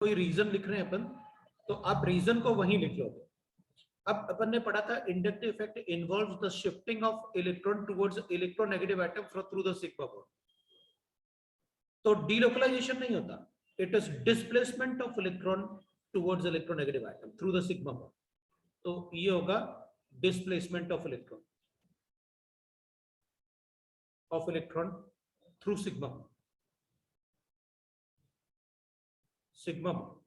कोई रीजन लिख रहे हैं अपन, तो आप रीजन को वहीं लिख लो। अब अपन ने पढ़ा था inductive effect involves the shifting of electron towards electronegative atom through the sigma bond. तो डीलोकलाइजेशन नहीं होता, it is displacement of electron towards electronegative atom through the sigma bond. तो ये होगा displacement of electron through sigma bond, sigma bond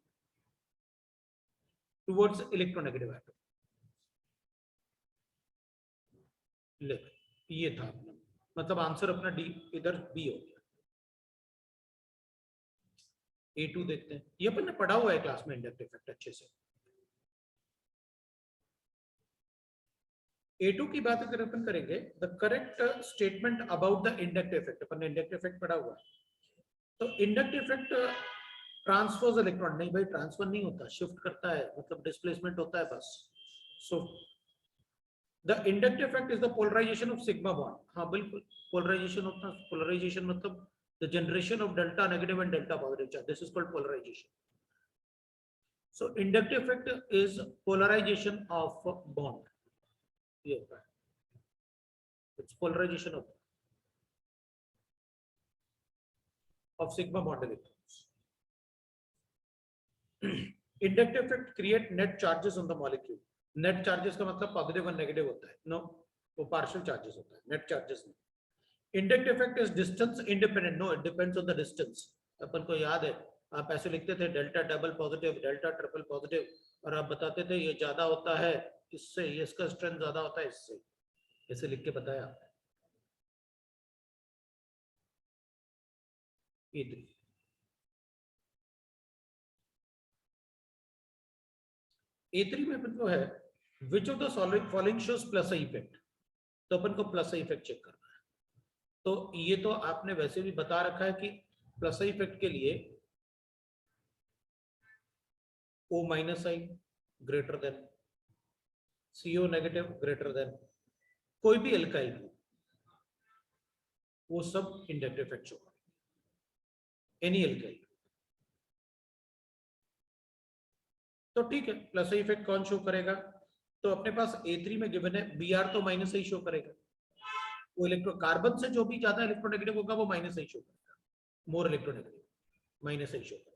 towards electronegative atom. ले, ये था अपना, मतलब आंसर अपना डी इधर बी हो गया। A2 देखते हैं, ये अपन ने पढ़ा हुआ है क्लास में इंडक्टिव इफेक्ट अच्छे से। A2 की बात अगर अपन करेंगे, the correct statement about the inductive effect, अपन ने इंडक्टिव इफेक्ट पढ़ा हुआ है। तो इंडक्टिव इफेक्ट ट्रांसफर्स इलेक्ट्रॉन, नहीं भाई ट्रांसफर नहीं होता, शिफ्ट करता है, मतलब डिस्प्लेसमेंट होता है बस। So the inductive effect is the polarisation of sigma bond. हाँ बिल्कुल पोलराइजेशन होता है, पोलराइजेशन मतलब the generation of delta negative and delta positive charge. This is called polarization. So inductive effect is polarization of bond. Yeah, it's polarization of sigma bond electrons. Inductive effect create net charges on the molecule. Net charges का मतलब positive और negative होता है, no, वो partial charges होता है, net charges नहीं। Inductive effect is distance independent, no it depends on the distance. अपन को याद है आप ऐसे लिखते थे delta double positive, delta triple positive, और आप बताते थे ये ज्यादा होता है इससे, ये इसका स्ट्रेंथ ज्यादा होता है इससे, ऐसे लिख के बताया आपने। A3 में अपन को है which of the following shows plus I effect, तो अपन को प्लस आई इफेक्ट चेक करना है। तो ये तो आपने वैसे भी बता रखा है कि प्लस आई इफेक्ट के लिए O minus I greater than, CO negative greater than, कोई भी एल्काइल ग्रुप, वो सब इंडक्टिव इफेक्ट शो करेंगे, एनी एल्काइल। तो ठीक है, प्लस आई इफेक्ट कौन शो करेगा, तो अपने पास A3 में गिवन है Br तो माइनस आई शो करेगा, वो इलेक्ट्रो कार्बन से जो भी ज्यादा इलेक्ट्रोनेगेटिव होगा वो माइनस आई शो करेगा, more electronegative minus I show करेगा।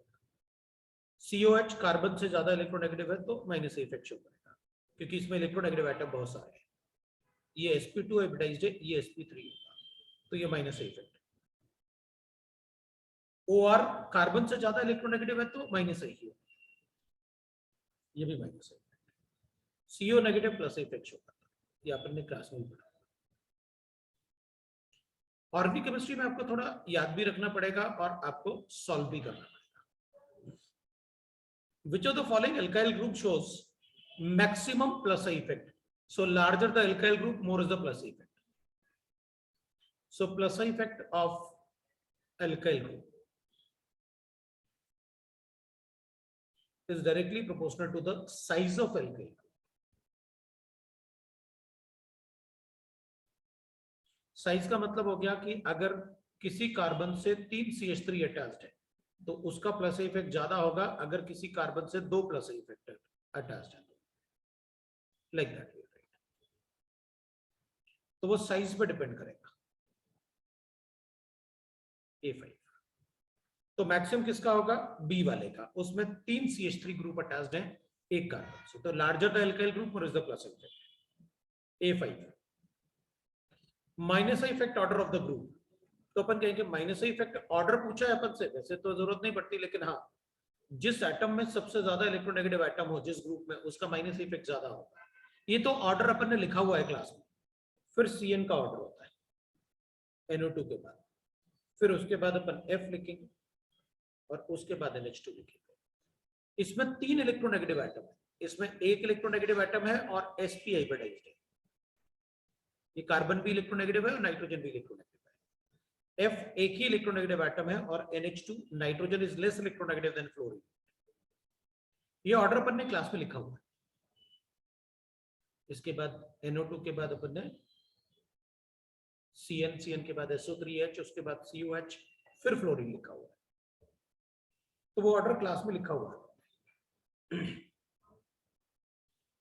COH कार्बन से ज्यादा इलेक्ट्रोनेगेटिव है तो माइनस आई इफेक्ट शो करेगा, क्योंकि इसमें इलेक्ट्रोनेगेटिव एटम बहुत सारे हैं। ये sp2 हाइब्रिडाइज्ड है, ये sp3 होगा, तो ये minus I effect. OR carbon से ज्यादा इलेक्ट्रोनेगेटिव है तो माइनस आई होगा, ये भी minus I effect. CO negative plus I effect show करता है, ये अपन ने क्लास में पढ़ा। ऑर्गेनिक केमिस्ट्री में आपको थोड़ा याद भी रखना पड़ेगा और आपको सॉल्व भी करना पड़ेगा। Which of the following alkyl group shows maximum plus I effect? So larger the alkyl group, more is the plus I effect. So plus I effect of alkyl group is directly proportional to the size of alkyl group. Size का मतलब हो गया कि अगर किसी carbon से 3 CH3 attached है तो उसका प्लस इफेक्ट ज्यादा होगा अगर किसी कार्बन से 2 प्लस इफेक्ट अटैच्ड है, लाइक दैट। तो वो साइज पे डिपेंड करेगा। A5 तो मैक्सिमम किसका होगा, B वाले का, उसमें 3 CH3 ग्रुप अटैच्ड हैं एक कार्बन से, तो larger the alkyl group more is the plus effect. A5 minus effect order of the group, तो अपन कहेंगे माइनस इफेक्ट ऑर्डर पूछा है अपन से, वैसे तो जरूरत नहीं पड़ती, लेकिन हाँ जिस एटम में सबसे ज्यादा इलेक्ट्रोनेगेटिव एटम हो जिस ग्रुप में, उसका माइनस इफेक्ट ज्यादा होगा। ये तो ऑर्डर अपन ने लिखा हुआ है क्लास में। फिर CN का ऑर्डर होता है NO2 के बाद, फिर उसके बाद अपन F लिखेंगे और उसके बाद NH2 लिखेंगे। इसमें 3 इलेक्ट्रोनेगेटिव एटम है, इसमें एक इलेक्ट्रोनेगेटिव एटम है और sp हाइब्रिडाइज्ड है। ये कार्बन भी इलेक्ट्रोनेगेटिव है और नाइट्रोजन भी इलेक्ट्रोनेगेटिव है। F एक ही इलेक्ट्रोनेगेटिव एटम है और NH2 nitrogen is less electronegative than fluorine. ये ऑर्डर अपन ने क्लास में लिखा हुआ है। इसके बाद NO2 के बाद अपन ने CN के बाद SO3H, उसके बाद COH, फिर फ्लोरीन लिखा हुआ है। तो वो ऑर्डर क्लास में लिखा हुआ है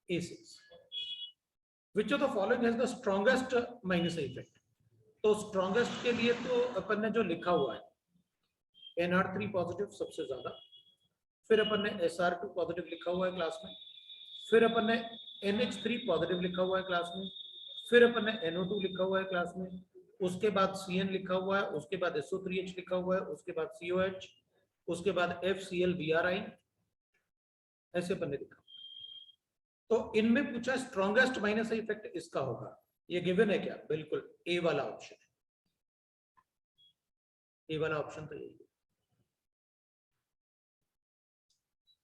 A6. Which of the following has the strongest minus effect? तो स्ट्रॉन्गेस्ट के लिए तो अपन ने जो लिखा हुआ है NR3 पॉजिटिव सबसे ज्यादा, फिर अपन ने SR2 पॉजिटिव लिखा हुआ है क्लास में, फिर अपन ने NH3 पॉजिटिव लिखा हुआ है क्लास में, फिर अपन ने NO2 लिखा हुआ है क्लास में, उसके बाद CN लिखा हुआ है, उसके बाद SO3H लिखा हुआ है, उसके बाद COH, उसके बाद FClBr, ऐसे अपन ने लिखा। तो इनमें पूछा स्ट्रॉन्गेस्ट माइनस इफेक्ट इसका होगा, ये गिवन है क्या? बिल्कुल ए वाला ऑप्शन है, ए वाला ऑप्शन तो यही है।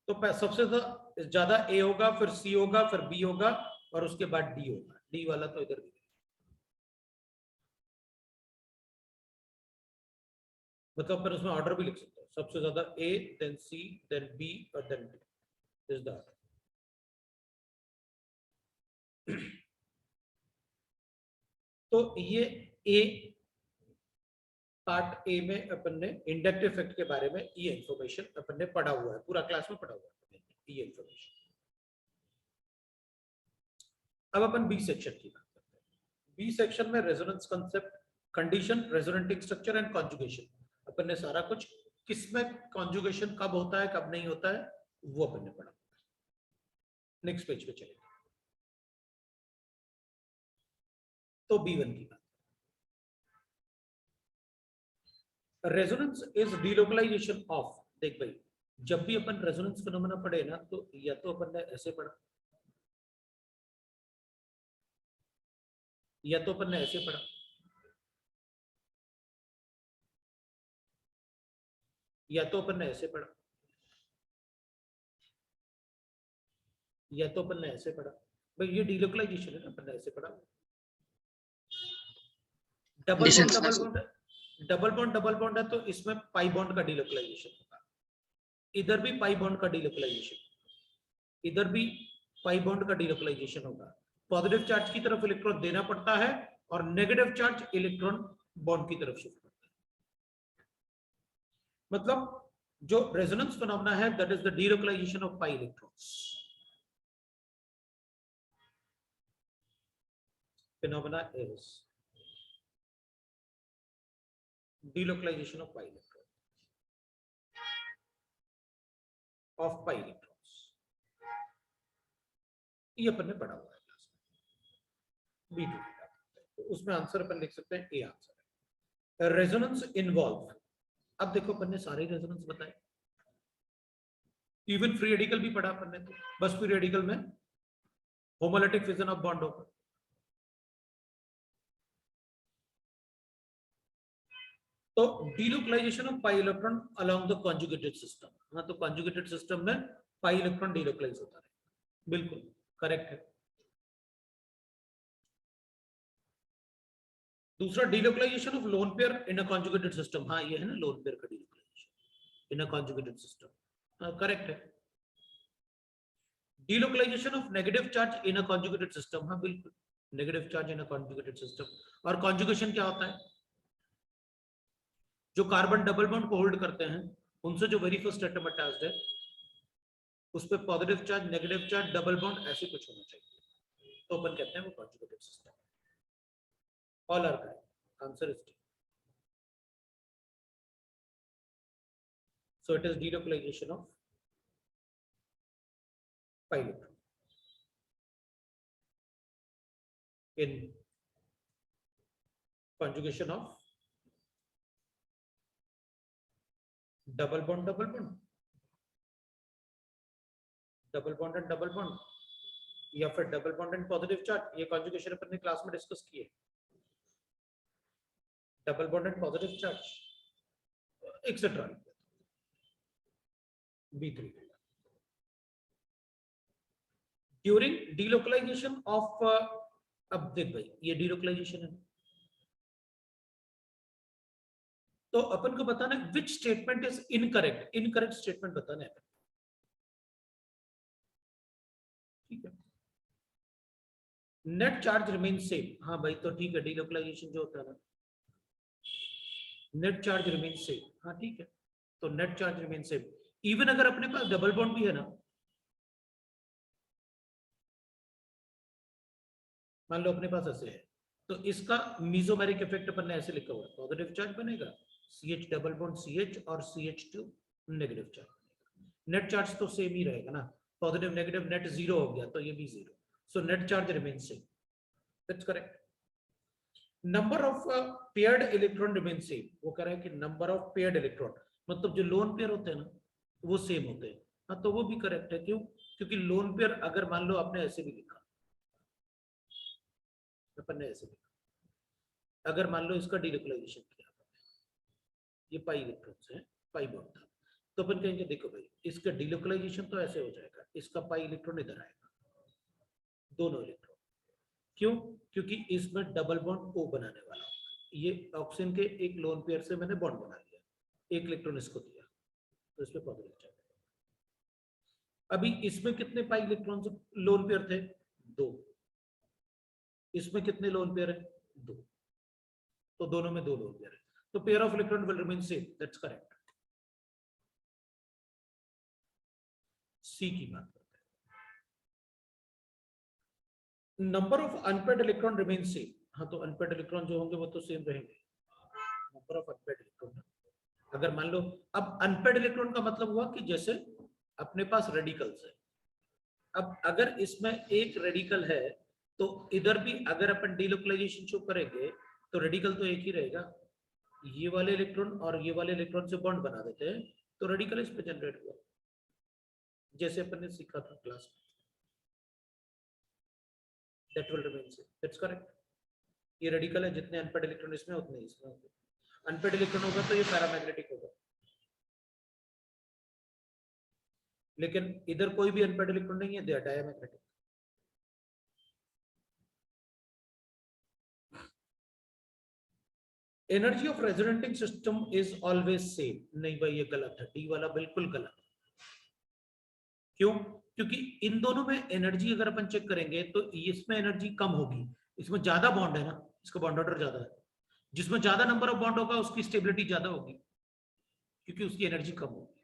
तो सबसे ज्यादा ए होगा, फिर सी होगा, फिर बी होगा और उसके बाद डी होगा। डी वाला तो इधर भी, मतलब फिर उसमें ऑर्डर भी लिख सकते हैं, सबसे ज्यादा A, then C, then B और then D is the order. तो ये ए पार्ट ए में अपन ने इंडक्टिव इफेक्ट के बारे में ये इंफॉर्मेशन अपन ने पढ़ा हुआ है, पूरा क्लास में पढ़ा हुआ है ये इंफॉर्मेशन। अब अपन बी सेक्शन की बात करते हैं। बी सेक्शन में resonance concept, condition, resonating structure and conjugation, अपन ने सारा कुछ, किसमें कॉन्जुगेशन कब होता है कब नहीं होता है वो अपन ने पढ़ा। नेक्स्ट पेज पे चलेंगे। तो B1 की बात, रेजोनेंस इज डिलोकलाइजेशन ऑफ। देख भाई, जब भी अपन रेजोनेंस फिनोमेना पढ़े ना, तो या तो अपन ने ऐसे पढ़ा, या तो अपन ने ऐसे पढ़ा, या तो अपन ने ऐसे पढ़ा, या तो अपन ने ऐसे पढ़ा। भाई ये डिलोकलाइजेशन है ना, अपन ने ऐसे पढ़ा। डबल बॉन्ड है तो इसमें पाई बॉन्ड का डिलोकलाइजेशन होगा, इधर भी पाई बॉन्ड का डिलोकलाइजेशन, इधर भी पाई बॉन्ड का डिलोकलाइजेशन होगा। पॉजिटिव चार्ज की तरफ इलेक्ट्रॉन देना पड़ता है और नेगेटिव चार्ज इलेक्ट्रॉन बॉन्ड की तरफ शिफ्ट करता है। मतलब जो रेजोनेंस फिनोमेना है that is the delocalisation of pi electrons. Phenomena is delocalization of pi electron of pi electrons। ये अपन ने पढ़ा हुआ है क्लास में B2। तो उसमें आंसर अपन लिख सकते हैं, ए आंसर है। रेजोनेंस इन्वॉल्व, अब देखो अपन ने सारे रेजोनेंस बताए, इवन फ्री रेडिकल भी पढ़ा अपन ने। तो बस फ्री रेडिकल में होमोलिटिक फिजन ऑफ बॉन्ड होगा। तो delocalisation of pi electron along the conjugated system, हाँ तो कॉन्जुगेटेड सिस्टम में पाई इलेक्ट्रॉन डिलोकलाइज होता है, बिल्कुल करेक्ट है। दूसरा delocalisation of lone pair in a conjugated system, हाँ ये है ना लोन पेयर का डिलोकलाइजेशन इन अ कॉन्जुगेटेड सिस्टम, हाँ करेक्ट है। Delocalisation of negative charge in a conjugated system, हाँ बिल्कुल negative charge in a conjugated system. और कॉन्जुगेशन क्या होता है? जो कार्बन डबल बॉन्ड को होल्ड करते हैं उनसे जो वेरी फर्स्ट एटम अटैच्ड है उस पे positive charge, negative charge, double bond ऐसे कुछ होना चाहिए, तो अपन कहते हैं वो conjugated system. All are correct, answer is D. So it is delocalisation of pi electron in conjugation of double bond double bond, double bond and double bond, या फिर double bond and positive charge. ये conjugation अपन ने class में discuss किए, double bond and positive charge etcetera. B3 during delocalisation of, अब देख भाई ये डिलोकलाइजेशन है, तो अपन को बताना है which statement is incorrect, incorrect statement बताना है, ठीक है। नेट चार्ज रिमेन सेम, हाँ भाई तो ठीक है, डिलोकलाइजेशन जो होता है ना नेट चार्ज रिमेन सेम, हाँ ठीक है, तो net charge remain same even अगर अपने पास डबल बॉन्ड भी है ना, मान लो अपने पास ऐसे है, तो इसका मीजोमेरिक इफेक्ट अपन ने ऐसे लिखा हुआ है, पॉजिटिव चार्ज बनेगा, CH डबल बॉन्ड CH और CH2 negative charge. Net charge तो सेम ही रहेगा ना, पॉजिटिव नेगेटिव नेट जीरो हो गया, तो ये भी zero, so net charge remain same, that's correct. Number of paired electron remain same, वो कह रहा है कि नंबर ऑफ पेयर्ड इलेक्ट्रॉन, मतलब जो लोन पेयर होते हैं ना वो सेम होते हैं। हाँ तो वो भी करेक्ट है, क्यों? क्योंकि लोन पेयर अगर मान लो आपने ऐसे भी लिखा, अपन ने ऐसे लिखा, अगर मान लो इसका डीलोकलाइजेशन किया, ये पाई इलेक्ट्रॉन्स है, पाई बॉन्ड था, तो अपन कहेंगे देखो भाई इसका डीलोकलाइजेशन तो ऐसे हो जाएगा, इसका पाई इलेक्ट्रॉन इधर आएगा, दोनों इलेक्ट्रॉन, क्यों? क्योंकि इसमें डबल बॉन्ड O बनाने वाला होगा, ये ऑक्सीजन के एक लोन पेयर से मैंने बॉन्ड बना लिया, एक इलेक्ट्रॉन इसको दिया, तो इसमें पॉजिटिव चार्ज। अभी इसमें कितने पाई इलेक्ट्रॉन लोन पेयर थे? 2। इसमें कितने लोन पेयर है? 2, तो दोनों में 2 लोन पेयर है, तो pair of electron will remain same, that's correct. C की बात करते हैं, number of unpaired electron remain same, हाँ तो अनपेड इलेक्ट्रॉन जो होंगे वो तो सेम रहेंगे, नंबर ऑफ अनपेड इलेक्ट्रॉन। अगर मान लो, अब अनपेड इलेक्ट्रॉन का मतलब हुआ कि जैसे अपने पास रेडिकल्स है, अब अगर इसमें एक रेडिकल है तो इधर भी अगर अपन डीलोकलाइजेशन शो करेंगे तो रेडिकल तो एक ही रहेगा, ये वाले इलेक्ट्रॉन और ये वाले इलेक्ट्रॉन से बॉन्ड बना देते हैं, तो रेडिकल इस पे जनरेट हुआ, जैसे अपन ने सीखा था क्लास में, that will remain same, that's correct. ये रेडिकल है, जितने अनपेड इलेक्ट्रॉन इसमें उतने इसमें होंगे, अनपेड इलेक्ट्रॉन होगा तो ये पैरामैग्नेटिक होगा, लेकिन इधर कोई भी अनपेड इलेक्ट्रॉन नहीं है, they are diamagnetic. Energy of resonating system is always same, नहीं भाई ये गलत है, डी वाला बिल्कुल गलत है। क्यों? क्योंकि इन दोनों में एनर्जी अगर अपन चेक करेंगे तो इसमें एनर्जी कम होगी, इसमें ज्यादा बॉन्ड है ना, इसका बॉन्ड ऑर्डर ज्यादा है, जिसमें ज्यादा नंबर ऑफ बॉन्ड होगा उसकी स्टेबिलिटी ज्यादा होगी, क्योंकि उसकी एनर्जी कम होगी।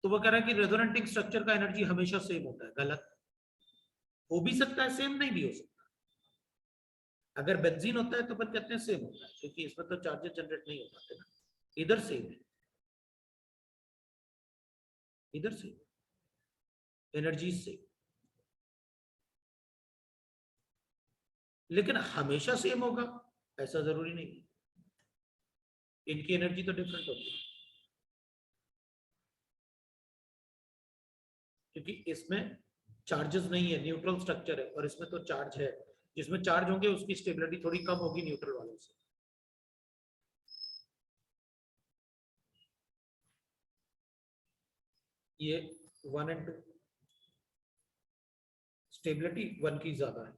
तो वो कह रहा है कि रेजोनेटिंग स्ट्रक्चर का एनर्जी हमेशा सेम होता है, गलत। हो भी सकता है सेम, नहीं भी हो सकता। अगर बेंजीन होता है तो अपन कहते हैं सेम होता है, क्योंकि इसमें तो चार्जेस जनरेट नहीं हो पाते ना, इधर सेम है, इधर सेम, एनर्जी सेम, लेकिन हमेशा सेम होगा ऐसा जरूरी नहीं है, इनकी एनर्जी तो डिफरेंट होती है, क्योंकि इसमें चार्जेस नहीं है, न्यूट्रल स्ट्रक्चर है, और इसमें तो चार्ज है, जिसमें चार्ज होंगे उसकी स्टेबिलिटी थोड़ी कम होगी न्यूट्रल वालों से। ये 1 और 2, स्टेबिलिटी 1 की ज्यादा है,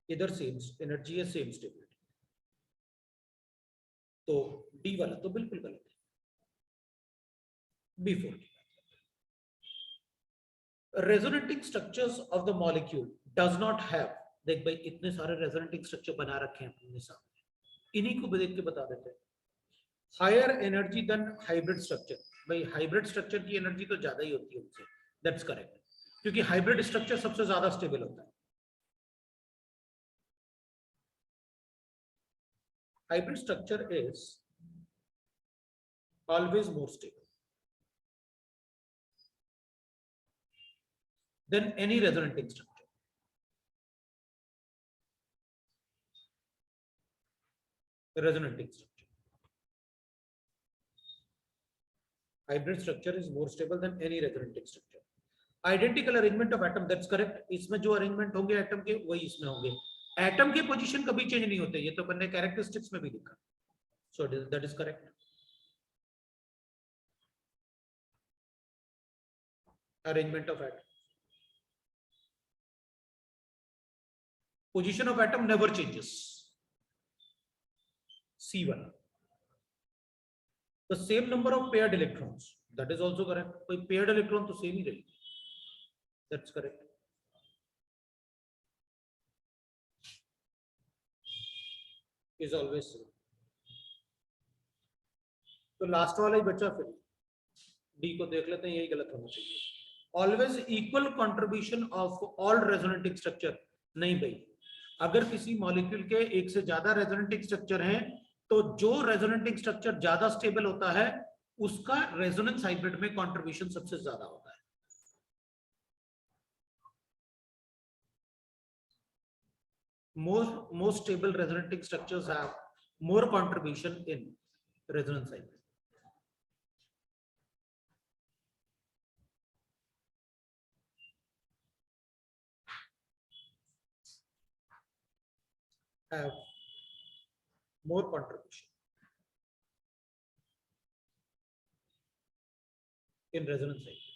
इधर सेम एनर्जी है, सेम स्टेबिलिटी, तो डी वाला तो बिल्कुल गलत है, B4 की। Resonating structures of the molecule does not have, देख भाई इतने सारे रेजोनेटिंग स्ट्रक्चर बना रखे हैं अपने सामने, इन्हीं को भी देख के बता देते हैं। Higher energy than hybrid structure, भाई हाइब्रिड स्ट्रक्चर की एनर्जी तो ज्यादा ही होती है उनसे, दैट्स करेक्ट, क्योंकि हाइब्रिड स्ट्रक्चर सबसे ज्यादा स्टेबल होता है। Hybrid structure is always more stable than any resonating structure. Resonating structure, hybrid structure is more stable than any resonating structure. Identical arrangement of atom, that's correct, इसमें जो arrangement होंगे atom के वही इसमें होंगे, एटम के पोजीशन कभी change नहीं होते, ये तो अपन ने कैरेक्टरिस्टिक्स में भी लिखा, so that is correct. Arrangement of atom, position of atom never changes, C1। the same number of paired electrons, that is also correct, कोई paired electron तो सेम ही रहेगी, that's correct। is always same। तो last वाला ही बचा, फिर D को देख लेते हैं, यही गलत होना चाहिए। Always equal contribution of all resonating structure, नहीं भाई, अगर किसी मॉलिक्यूल के एक से ज्यादा रेजोनेटिंग स्ट्रक्चर हैं तो जो रेजोनेटिंग स्ट्रक्चर ज्यादा स्टेबल होता है उसका रेजोनेंस हाइब्रिड में कंट्रीब्यूशन सबसे ज्यादा होता है। Most stable resonating structures have more contribution in resonance hybrid. Have more contribution in resonance hybrid.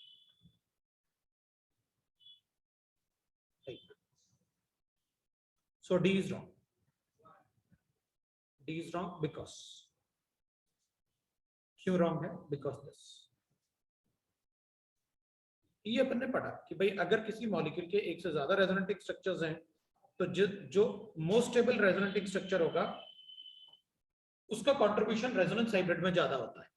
So D is wrong. D is wrong because, क्यों wrong है? Because this. ये अपन ने पढ़ा कि भाई अगर किसी मॉलिक्यूल के एक से ज्यादा रेजोनेटिंग स्ट्रक्चर्स हैं तो जो मोस्ट स्टेबल रेजोनेटिंग स्ट्रक्चर होगा उसका कंट्रीब्यूशन रेजोनेंस हाइब्रिड में ज्यादा होता है।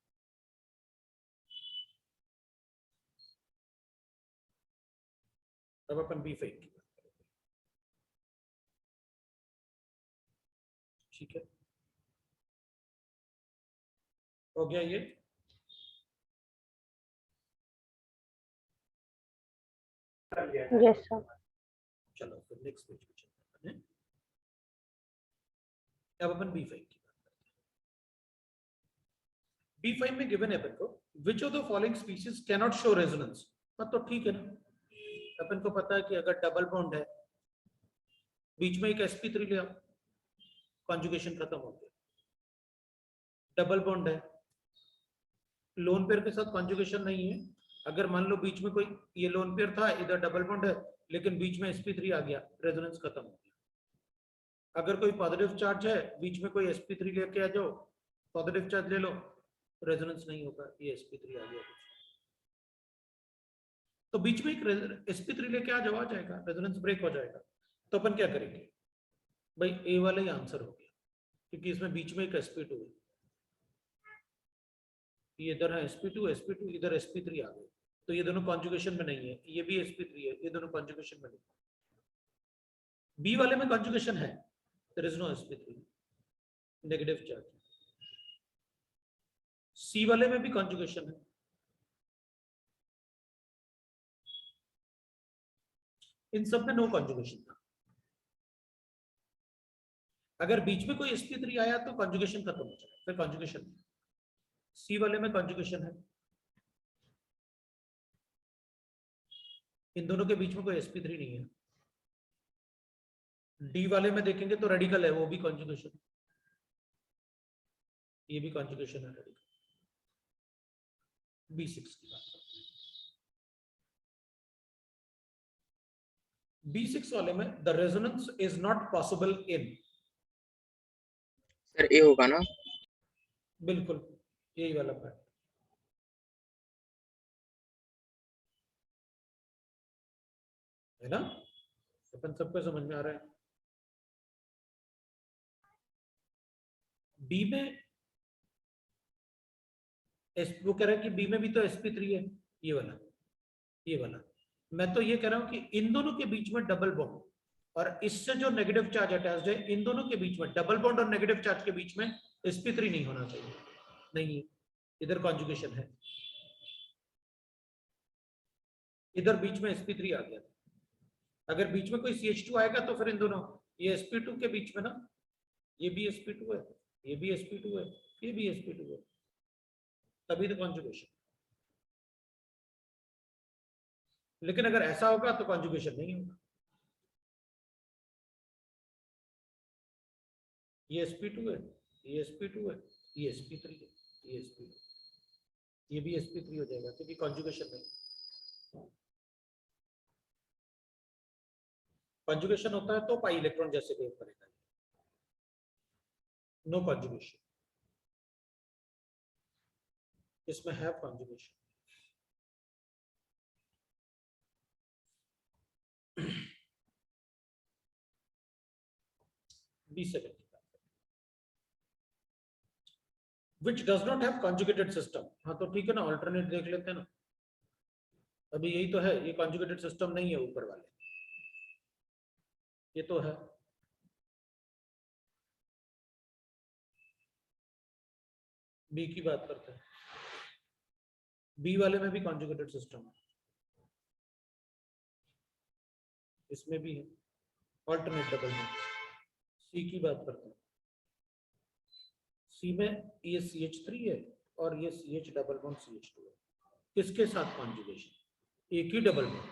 अब अपन बी फाइव की बात करेंगे, ठीक है, हो गया ये। Yes sir. चलो फिर नेक्स्ट पेज पे चलते हैं। अब अपन बी फाइव की बात करते हैं। बी फाइव में गिवन है अपन को which of the following species can not show resonance. तो ठीक है ना, अपन को पता है कि अगर डबल बॉन्ड है, बीच में एक sp3 लिया, कॉन्जुगेशन खत्म हो गया। डबल बॉन्ड है, लोन पेयर के साथ कॉन्जुगेशन नहीं है, अगर मान लो बीच में कोई ये लोन पेयर था, इधर डबल बॉन्ड है, लेकिन बीच में sp3 आ गया, रेजोनेंस खत्म हो गया। अगर कोई पॉजिटिव चार्ज है, बीच में कोई sp3 लेके आ जाओ, पॉजिटिव चार्ज ले लो, रेजोनेंस नहीं होगा, ये sp3 आ गया। तो बीच में एक sp3 लेके आ जाएगा, रेजोनेंस ब्रेक हो जाएगा। तो अपन क्या करेंगे भाई, ए वाला ही आंसर हो गया, क्योंकि इसमें बीच में एक sp2 है, ये इधर है sp2 इधर sp3 आ गए, तो ये दोनों कॉन्जुगेशन में नहीं है, ये भी sp3 है, ये दोनों कॉन्जुगेशन में नहीं। बी वाले में कॉन्जुगेशन है, there is no sp3, negative charge. C वाले में भी कॉन्जुगेशन है, इन सब में नो कॉन्जुगेशन था। अगर बीच में कोई sp3 आया तो कॉन्जुगेशन खत्म हो जाएगा, फिर कॉन्जुगेशन नहीं। सी वाले में कॉन्जुगेशन है, इन दोनों के बीच में कोई sp3 नहीं है। डी वाले में देखेंगे तो रेडिकल है, वो भी कॉन्जुगेशन, ये भी कॉन्जुगेशन है रेडिकल। B6 की बात करते हैं। B6 वाले में the resonance is not possible in, sir A होगा ना? बिल्कुल यही वाला पार्ट है ना, अपन सबको समझ में आ रहा है। बी में वो कह रहा है कि बी में भी तो sp3 है, ये वाला। मैं तो ये कह रहा हूं कि इन दोनों के बीच में डबल बॉन्ड और इससे जो नेगेटिव चार्ज अटैच्ड है, इन दोनों के बीच में डबल बॉन्ड और नेगेटिव चार्ज के बीच में sp3 नहीं होना चाहिए। नहीं, इधर कॉन्जुगेशन है, इधर बीच में sp3 आ गया। अगर बीच में कोई CH2 आएगा तो फिर इन दोनों, ये sp2 के बीच में ना, ये भी sp2 है, ये भी sp2 है, ये भी sp2 है, तभी तो कॉन्जुगेशन। लेकिन अगर ऐसा होगा तो कॉन्जुगेशन नहीं होगा। ये sp2 है, ये sp2 है, ये sp3 है, ये sp2, ये भी sp3 हो जाएगा क्योंकि कॉन्जुगेशन नहीं। कॉन्जुगेशन होता है तो पाई इलेक्ट्रॉन जैसे बिहेव करेगा, नो कॉन्जुगेशन, इसमें है कॉन्जुगेशन। B7 की बात करें। which does not have conjugated system. हाँ तो ठीक है ना, alternate देख लेते हैं ना, अभी यही तो है, ये conjugated system नहीं है ऊपर वाले, ये तो है। बी की बात करते हैं, बी वाले में भी conjugated system है, इसमें भी है alternate double bond। सी की बात करते हैं, सी में ये CH3 है और ये CH डबल बॉन्ड CH2 है, किसके साथ कॉन्जुगेशन, एक ही डबल बॉन्ड,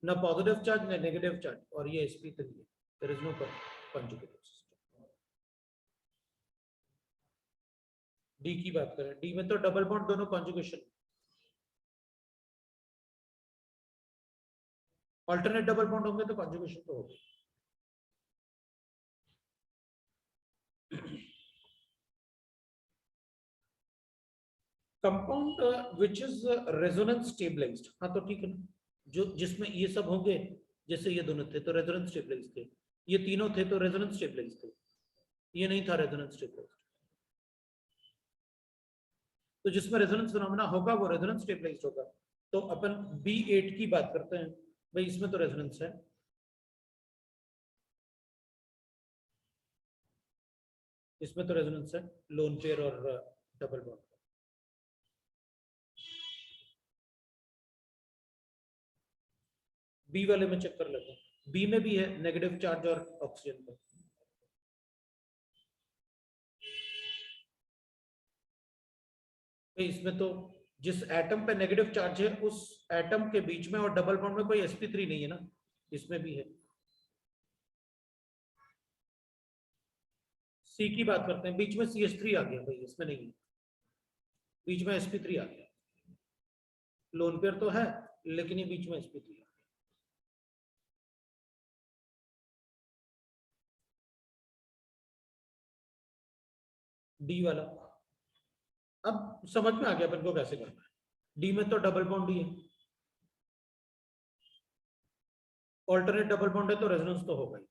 ना पॉजिटिव चार्ज ना नेगेटिव चार्ज, और ये sp3 है, there is no conjugated system. D की बात करें, डी में तो डबल बॉन्ड दोनों कॉन्जुगेशन, अल्टरनेट डबल बॉन्ड होंगे तो कॉन्जुगेशन तो होगी। Compound which is resonance stabilised, हाँ तो ठीक है ना, जो जिसमें ये सब होंगे, जैसे ये दोनों थे तो रेजोनेंस स्टेबलाइज्ड थे, ये तीनों थे तो रेजोनेंस स्टेबलाइज्ड थे, ये नहीं था रेजोनेंस स्टेबलाइज्ड, तो जिसमें रेजोनेंस फिनोमेना होगा वो रेजोनेंस स्टेबलाइज्ड होगा। तो अपन B8 की बात करते हैं, भाई इसमें तो रेजोनेंस है, इसमें तो रेजोनेंस है लोन पेयर और डबल बॉन्ड। बी वाले में चेक कर लेते हैं, बी में भी है नेगेटिव चार्ज और ऑक्सीजन का, इसमें तो जिस एटम पे नेगेटिव चार्ज है उस एटम के बीच में और डबल बॉन्ड में कोई sp3 नहीं है ना, इसमें भी है। सी की बात करते हैं, बीच में CH3 आ गया भाई, इसमें नहीं है, बीच में sp3 आ गया, लोन पेयर तो है लेकिन ये बीच में sp3 है। डी वाला अब समझ में आ गया अपन को कैसे करना है, डी में तो डबल बॉन्ड ही है, ऑल्टरनेट डबल बॉन्ड है तो रेजोनेंस तो होगा ही।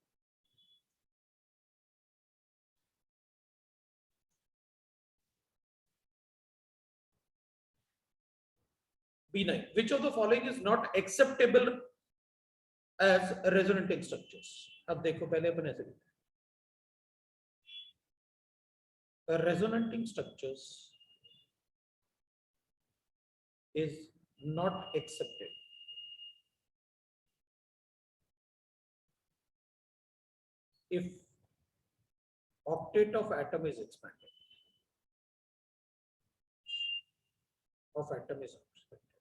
B9, which of the following is not acceptable as resonating structures? अब देखो पहले अपन ऐसे लिखते हैं, resonating structures is not accepted if octet of atom is expanded, of atom is expanded।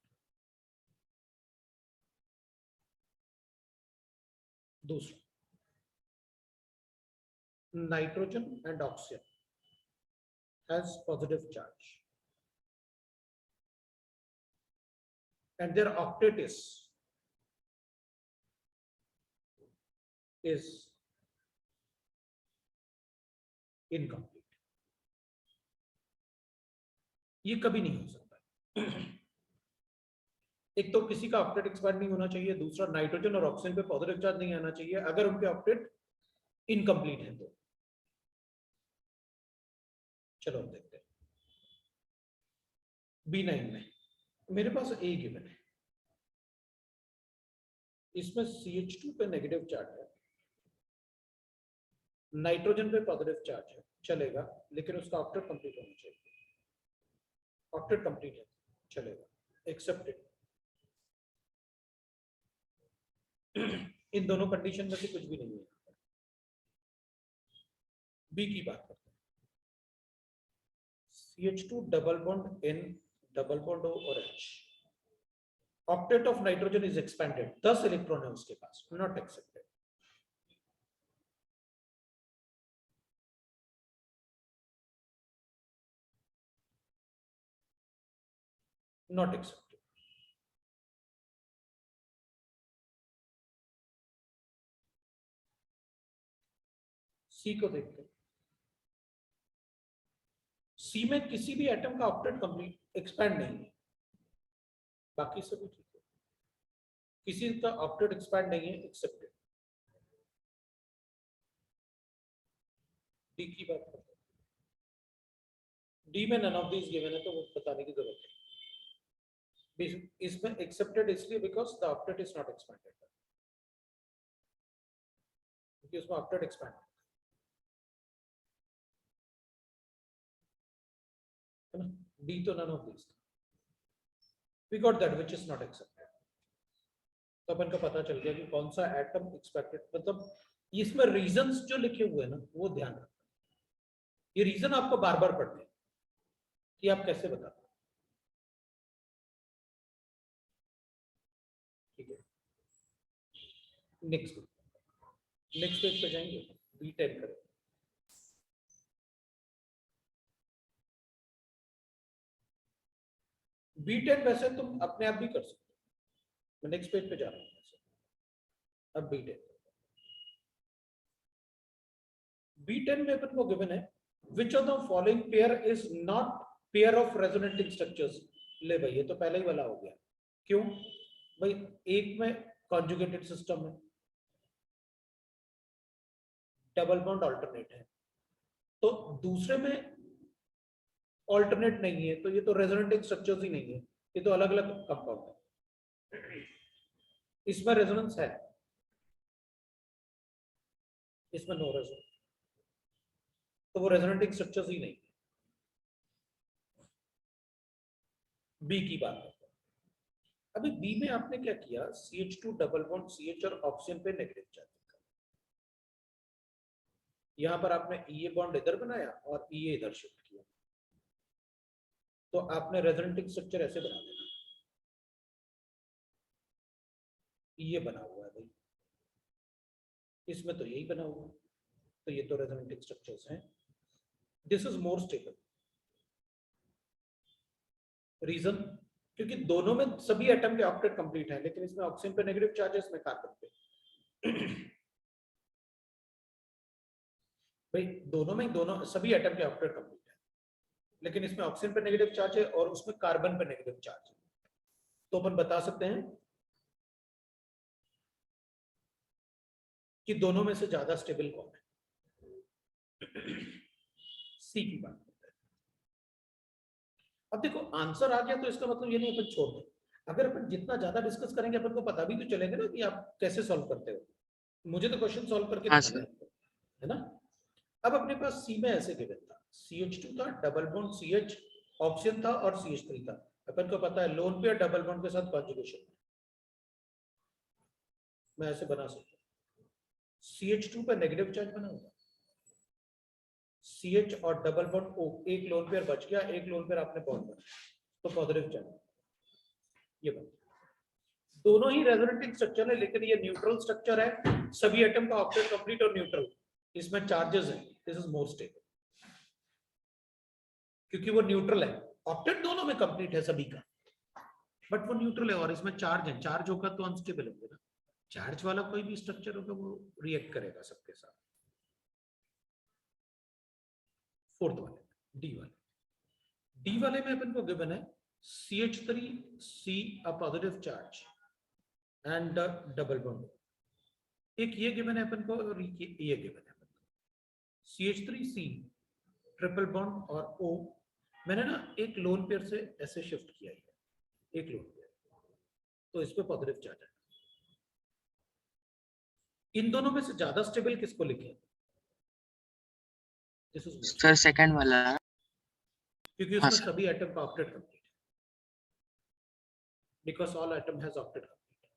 दूसरा, nitrogen and oxygen has positive charge and their octet is incomplete, ये कभी नहीं हो सकता। एक तो किसी का ऑक्टेट एक्सपैंड नहीं होना चाहिए, दूसरा नाइट्रोजन और ऑक्सीजन पे पॉजिटिव चार्ज नहीं आना चाहिए अगर उनके ऑक्टेट इनकम्प्लीट है तो। चलो देखते हैं, B9 में मेरे पास A गिवन है, इसमें CH2 पे नेगेटिव चार्ज है, नाइट्रोजन पे पॉजिटिव चार्ज है, चलेगा लेकिन उसका ऑक्टेट कंप्लीट होना चाहिए, ऑक्टेट कंप्लीट है चलेगा, एक्सेप्टेड। इन दोनों कंडीशन में से कुछ भी नहीं है। बी की बात करते हैं, CH2 double bond N double bond O और H, octet of nitrogen is expanded, 10 electron है उसके पास, not accepted. Not accepted. C को देखते हैं, सी में किसी भी एटम का ऑक्टेट कंप्लीट एक्सपैंड नहीं है, बाकी सभी ठीक है, किसी का ऑक्टेट एक्सपैंड नहीं है, एक्सेप्टेड। डी की बात करते हैं, डी में none of these given है तो वो बताने की जरूरत है। इसमें accepted इसलिए because the octet is not expanded, क्योंकि उसमें octet expand है ना। D तो none of these, we got that which is not accepted। तो अपन को पता चल गया कि कौन सा एटम एक्सपेक्टेड, मतलब इसमें रीजंस जो लिखे हुए हैं ना वो ध्यान रखना, ये रीजन आपको बार बार पढ़ने हैं कि आप कैसे बताते हैं। ठीक है, नेक्स्ट पेज पे जाएंगे, B10 करें। B10 वैसे तुम अपने आप भी कर सकते हो, मैं नेक्स्ट पेज पे जा रहा हूँ। अब B10 में अपन को गिवन है which of the following pair is not pair of resonating structures। ले भाई ये तो पहले ही वाला हो गया, क्यों भाई, एक में कॉन्जुगेटेड सिस्टम है, डबल बॉन्ड अल्टरनेट है, तो दूसरे में अल्टरनेट नहीं है, तो ये तो रेजोनेटिंग स्ट्रक्चर्स ही नहीं है, ये तो अलग अलग कंपाउंड है। इसमें रेजोनेंस है, इसमें नो रेजोनेंस, तो वो रेजोनेटिंग स्ट्रक्चर्स ही नहीं है। बी की बात है, अभी बी में आपने क्या किया, CH2 डबल बॉन्ड CH और ऑक्सीजन पे नेगेटिव चार्ज, यहां पर आपने ये बॉन्ड इधर बनाया और ये इधर शिफ्ट किया, तो आपने रेजोनेटिंग स्ट्रक्चर ऐसे बना देना, ये बना हुआ है भाई, इसमें तो यही बना हुआ है, तो ये तो रेजोनेटिंग स्ट्रक्चर्स हैं। This is more stable, reason क्योंकि दोनों में सभी एटम के ऑक्टेट कंप्लीट है, लेकिन इसमें ऑक्सीजन पे नेगेटिव चार्ज है, इसमें कार्बन पे भाई दोनों सभी एटम के ऑक्टेट कंप्लीट है, लेकिन इसमें ऑक्सीजन पे नेगेटिव चार्ज है और उसमें कार्बन पे नेगेटिव चार्ज है, तो अपन बता सकते हैं कि दोनों में से ज्यादा स्टेबल कौन है। सी की बात करते हैं। अब देखो आंसर आ गया तो इसका मतलब ये नहीं अपन छोड़ दें, अगर अपन जितना ज्यादा डिस्कस करेंगे अपन को पता भी तो चलेगा ना कि आप कैसे सॉल्व करते हो, मुझे तो क्वेश्चन सॉल्व करके दिखाना है आपको, है ना। अब अपने पास सी में ऐसे गिवन था, CH2 था, डबल बॉन्ड CH, ऑक्सीजन था और CH3 था, अपन को पता है लोन पेयर डबल बॉन्ड के साथ कॉन्जुगेशन, मैं ऐसे बना सकता हूं, CH2 पे नेगेटिव चार्ज बना होगा, CH और डबल बॉन्ड O, एक लोन पेयर बच गया, एक लोन पेयर आपने बॉन्ड बना, तो पॉजिटिव चार्ज, ये बन दोनों ही रेजोनेटिंग स्ट्रक्चर है, लेकिन ये न्यूट्रल स्ट्रक्चर है, सभी एटम का ऑक्टेट कंप्लीट और न्यूट्रल, इसमें चार्जेस हैं, दिस इज मोर स्टेबल, क्योंकि वो न्यूट्रल है, ऑक्टेट दोनों में कंप्लीट है सभी का, बट वो न्यूट्रल है और इसमें चार्ज है, चार्ज होगा तो अनस्टेबल होंगे ना, चार्ज वाला कोई भी स्ट्रक्चर होगा वो रिएक्ट करेगा सबके साथ। फोर्थ वाले डी वाले में अपन को गिवन है CH3C a positive charge and double bond, एक ये गिवन है अपन को और ये गिवन है अपन को, CH3C ट्रिपल बॉन्ड और O, मैंने ना एक लोन पेयर से ऐसे शिफ्ट किया है, एक लोन पेयर, तो इस पे पॉजिटिव चार्ज है। इन दोनों में से ज्यादा स्टेबल किसको लिखे, सर सेकंड वाला, क्योंकि उसमें सभी एटम का ऑक्टेट कंप्लीट है, because all atom has octet complete,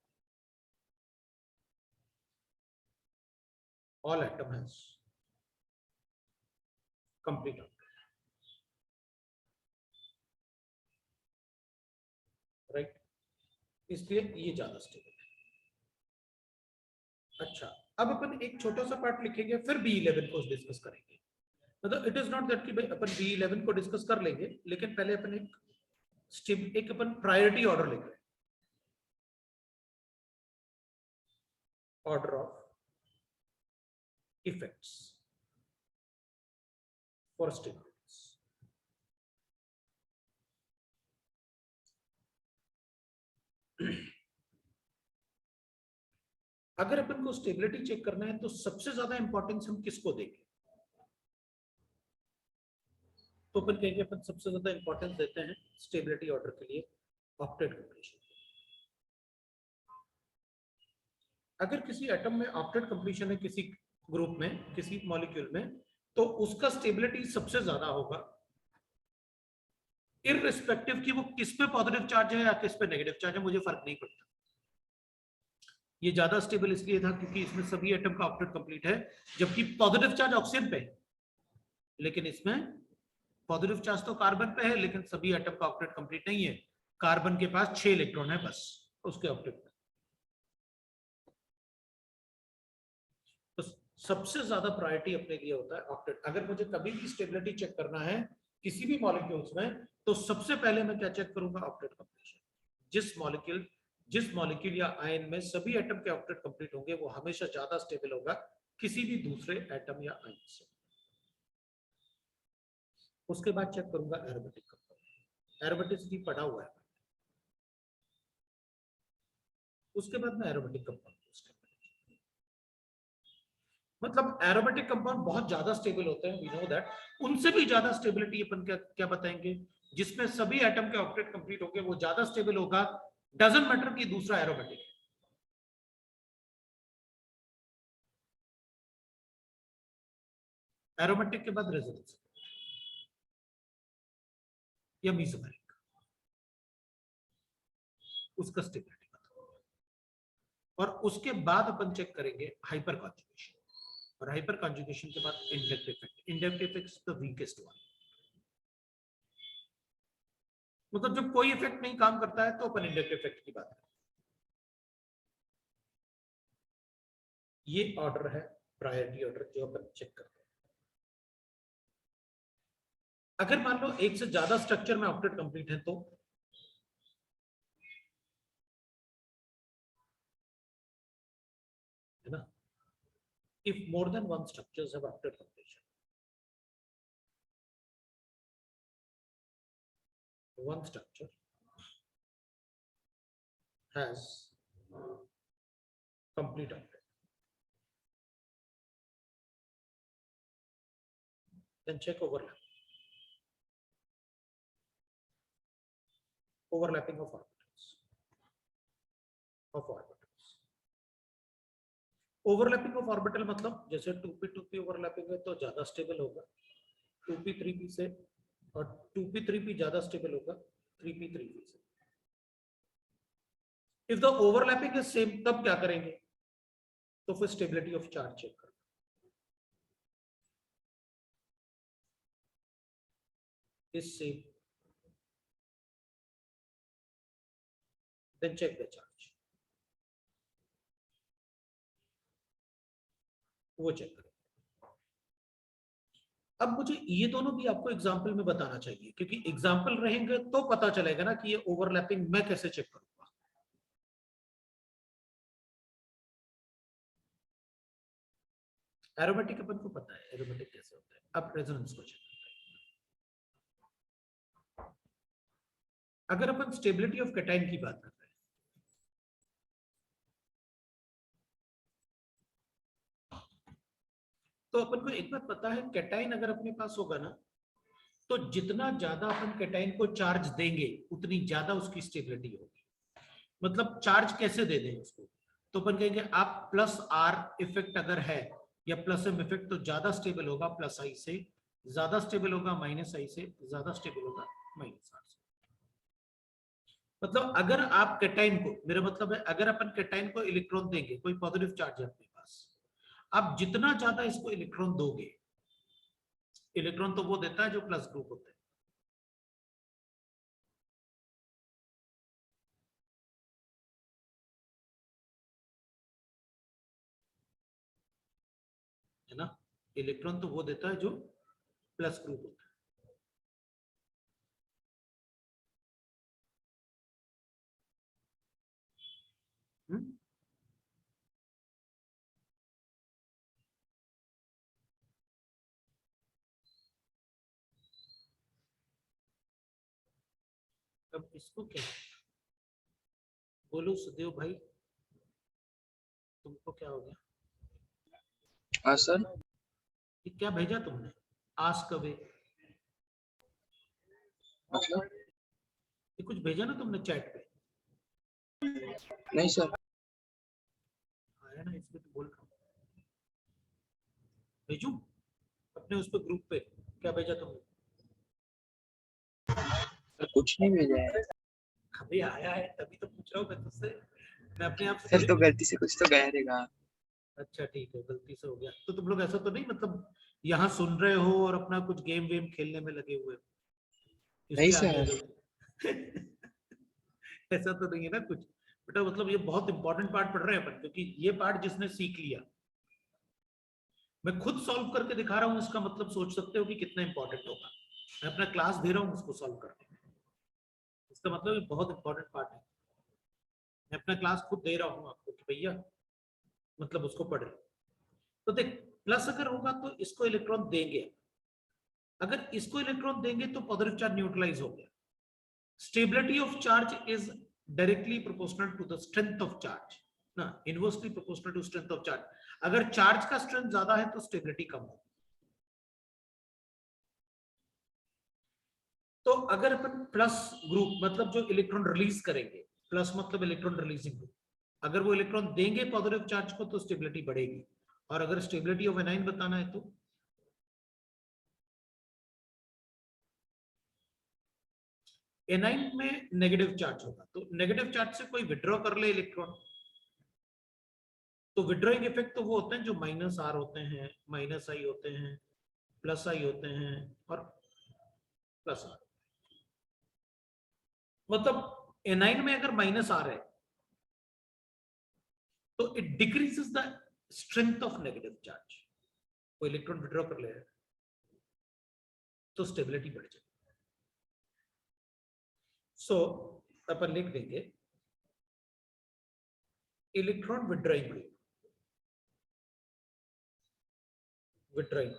all atom has complete octet, right, इसलिए ये ज्यादा स्टेबल है। अच्छा, अब अपन एक छोटा सा पार्ट लिखेंगे, फिर B11 को डिस्कस करेंगे, मतलब इट इज नॉट दैट कि भाई अपन B11 को डिस्कस कर लेंगे, लेकिन पहले अपन एक अपन प्रायोरिटी ऑर्डर लिख रहे हैं, order of effects for stabilities. अगर अपन को स्टेबिलिटी चेक करना है तो सबसे ज्यादा इंपॉर्टेंस हम किसको देंगे, तो अपन कहेंगे अपन सबसे ज्यादा इंपॉर्टेंस देते हैं स्टेबिलिटी ऑर्डर के लिए ऑक्टेट कंप्लीशन। अगर किसी एटम में ऑक्टेट कंप्लीशन है किसी ग्रुप में किसी मॉलिक्यूल में, तो उसका स्टेबिलिटी सबसे ज्यादा होगा, इररिस्पेक्टिव कि वो किस पे पॉजिटिव चार्ज है या किस पे नेगेटिव चार्ज है, मुझे फर्क नहीं पड़ता। ये ज्यादा स्टेबल इसलिए था क्योंकि इसमें सभी एटम का ऑक्टेट कंप्लीट है, जबकि पॉजिटिव चार्ज ऑक्सीजन पे है, लेकिन इसमें पॉजिटिव चार्ज तो कार्बन पे है, लेकिन सभी एटम का ऑक्टेट कंप्लीट नहीं है। कार्बन के पास 6 इलेक्ट्रॉन है बस उसके ऑक्टेट में। तो सबसे ज्यादा प्रायोरिटी अपने लिए होता है ऑक्टेट। अगर मुझे कभी भी स्टेबिलिटी चेक करना है किसी भी मॉलिक्यूल्स में, तो सबसे पहले मैं क्या चेक करूंगा? Octet completion. जिस मॉलिक्यूल या आयन में सभी एटम के ऑक्टेट कंप्लीट होंगे वो हमेशा ज्यादा स्टेबल होगा किसी भी दूसरे एटम या आयन से। उसके बाद चेक करूंगा एरोमेटिक कंपाउंड। एरोमेटिसिटी पढ़ा हुआ है। उसके बाद मैं एरोमेटिक कंपाउंड मतलब एरोमेटिक कंपाउंड बहुत ज्यादा स्टेबल होते हैं, वी नो दैट। उनसे भी ज्यादा स्टेबिलिटी अपन क्या बताएंगे? जिसमें सभी एटम के ऑक्टेट कंप्लीट होंगे वो ज्यादा स्टेबल होगा, डजंट मैटर कि दूसरा एरोमेटिक है। एरोमेटिक के बाद रेजोनेंस या मेसोमेरिक, उसका स्टेबिलिटी बताओ। और उसके बाद अपन चेक करेंगे हाइपर कॉन्जुगेशन, और हाइपर कॉन्जुगेशन के बाद inductive effect. Inductive effect is the weakest one. मतलब जब कोई इफेक्ट नहीं काम करता है तो अपन इंडक्टिव इफेक्ट की बात करें। ये ऑर्डर है प्रायोरिटी ऑर्डर जो अपन चेक करते हैं। अगर मान लो एक से ज्यादा स्ट्रक्चर में ऑक्टेट कंप्लीट है तो है ना, if more than one structures have octet completion, one structure has complete octet, then check overlapping of orbitals. Overlapping of orbital मतलब जैसे 2p 2p ओवरलैपिंग है तो ज्यादा स्टेबल होगा 2p 3p से, और 2p 3p ज्यादा स्टेबल होगा 3p 3p से। If the overlapping is same तब क्या करेंगे? तो फिर स्टेबिलिटी ऑफ चार्ज चेक करो। Is same, then check the charge, वो चेक करें। अब मुझे ये दोनों भी आपको एग्जांपल में बताना चाहिए, क्योंकि एग्जांपल रहेंगे तो पता चलेगा ना कि ये ओवरलैपिंग मैं कैसे चेक करूंगा। एरोमेटिक अपन को पता है एरोमेटिक कैसे होता है, अब रेजोनेंस को चेक करते हैं। अगर अपन स्टेबिलिटी ऑफ कैटाइन की बात कर रहे हैं, तो अपन को एक बात पता है, कैटाइन अगर अपने पास होगा ना, तो जितना ज्यादा अपन कैटाइन को चार्ज देंगे उतनी ज्यादा उसकी स्टेबिलिटी होगी। मतलब चार्ज कैसे दे दें उसको? तो अपन कहेंगे आप प्लस आर इफेक्ट अगर है या प्लस एम इफेक्ट, तो ज्यादा स्टेबल होगा प्लस आई से, ज्यादा स्टेबल होगा माइनस आई से, ज्यादा स्टेबल होगा माइनस आर से। मतलब अगर आप कैटाइन को, मेरा मतलब है अगर अपन कैटाइन को इलेक्ट्रॉन देंगे, कोई पॉजिटिव चार्ज है अपने पास, आप जितना ज्यादा इसको इलेक्ट्रॉन दोगे, इलेक्ट्रॉन तो वो देता है जो प्लस ग्रुप होता है ना, इलेक्ट्रॉन तो वो देता है जो प्लस ग्रुप होता है। अब इसको क्या बोलो सुदेव भाई, तुमको क्या हो गया? हाँ सर। ये क्या भेजा तुमने? Ask away. मतलब ये कुछ भेजा ना तुमने चैट पे? नहीं सर, आया ना, इसमें तो बोल रहा हूँ। भेजूं अपने उस पे ग्रुप पे? क्या भेजा तुमने? सर कुछ नहीं भेजा है अभी आया है तभी तो पूछ रहा हूँ मैं तुझसे। मैं अपने आप से सर, थोड़ी तो पूछ। गलती से कुछ तो गया रहेगा। अच्छा ठीक है, गलती से हो गया। तो तुम लोग ऐसा तो नहीं, मतलब यहाँ सुन रहे हो और अपना कुछ गेम वेम खेलने में लगे हुए हो, नहीं इसलिए आगे सर। गए? ऐसा तो नहीं है ना कुछ बेटा? मतलब ये बहुत इंपॉर्टेंट पार्ट पढ़ रहे हैं अपन, क्योंकि ये पार्ट जिसने सीख लिया, मैं खुद सॉल्व करके दिखा रहा हूँ, इसका मतलब सोच सकते हो कि कितना इंपॉर्टेंट होगा। मैं अपना क्लास दे रहा हूँ उसको सॉल्व करने में, इसका मतलब ये बहुत इंपॉर्टेंट पार्ट है। मैं अपना क्लास खुद दे रहा हूँ आपको कि भैया मतलब उसको पढ़ लो। तो देख, प्लस अगर होगा तो इसको इलेक्ट्रॉन देंगे, अगर इसको इलेक्ट्रॉन देंगे तो पॉजिटिव चार्ज न्यूट्रलाइज हो गया। Stability of charge is directly proportional to the strength of charge, ना inversely proportional to strength of charge. अगर चार्ज का स्ट्रेंथ ज्यादा है तो स्टेबिलिटी कम हो। तो अगर अपन प्लस ग्रुप मतलब जो इलेक्ट्रॉन रिलीज करेंगे, प्लस मतलब इलेक्ट्रॉन रिलीजिंग ग्रुप, अगर वो इलेक्ट्रॉन देंगे पॉजिटिव चार्ज को तो स्टेबिलिटी बढ़ेगी। और अगर स्टेबिलिटी ऑफ एनाइन बताना है तो एनाइन में नेगेटिव चार्ज होगा, तो नेगेटिव चार्ज से कोई विड्रॉ कर ले इलेक्ट्रॉन, तो विड्रॉइंग इफेक्ट तो वो होते हैं जो माइनस आर होते हैं, माइनस आई होते हैं, प्लस आई होते हैं और प्लस आर। मतलब एनाइन में अगर माइनस आर है तो it decreases the strength of negative charge, वो इलेक्ट्रॉन विड्रॉ कर ले तो स्टेबिलिटी बढ़ जाए। सो अपन लिख देंगे electron withdrawing group, withdrawing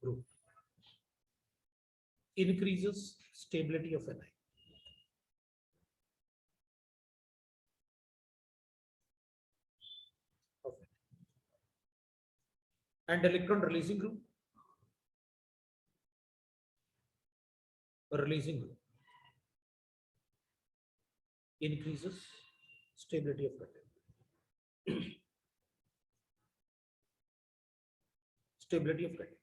group increases stability of anion. Okay. And electron releasing group, increases stability of cation. Stability of cation.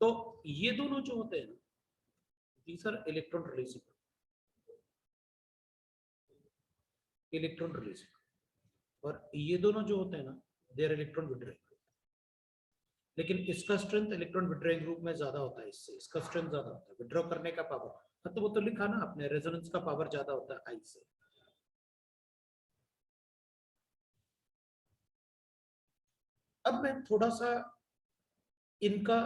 तो ये दोनों जो होते हैं, these are electron releasing, और ये दोनों जो होते हैं ना, they are electron withdrawing group। लेकिन इसका स्ट्रेंथ इलेक्ट्रॉन विड्रॉइंग ग्रुप में ज्यादा होता है, इससे इसका स्ट्रेंथ ज्यादा होता है, विड्रॉ करने का पावर। हाँ तो वो तो लिखा ना आपने, रेजोनेंस का पावर ज्यादा होता है आई से। अब मैं थोड़ा सा इनका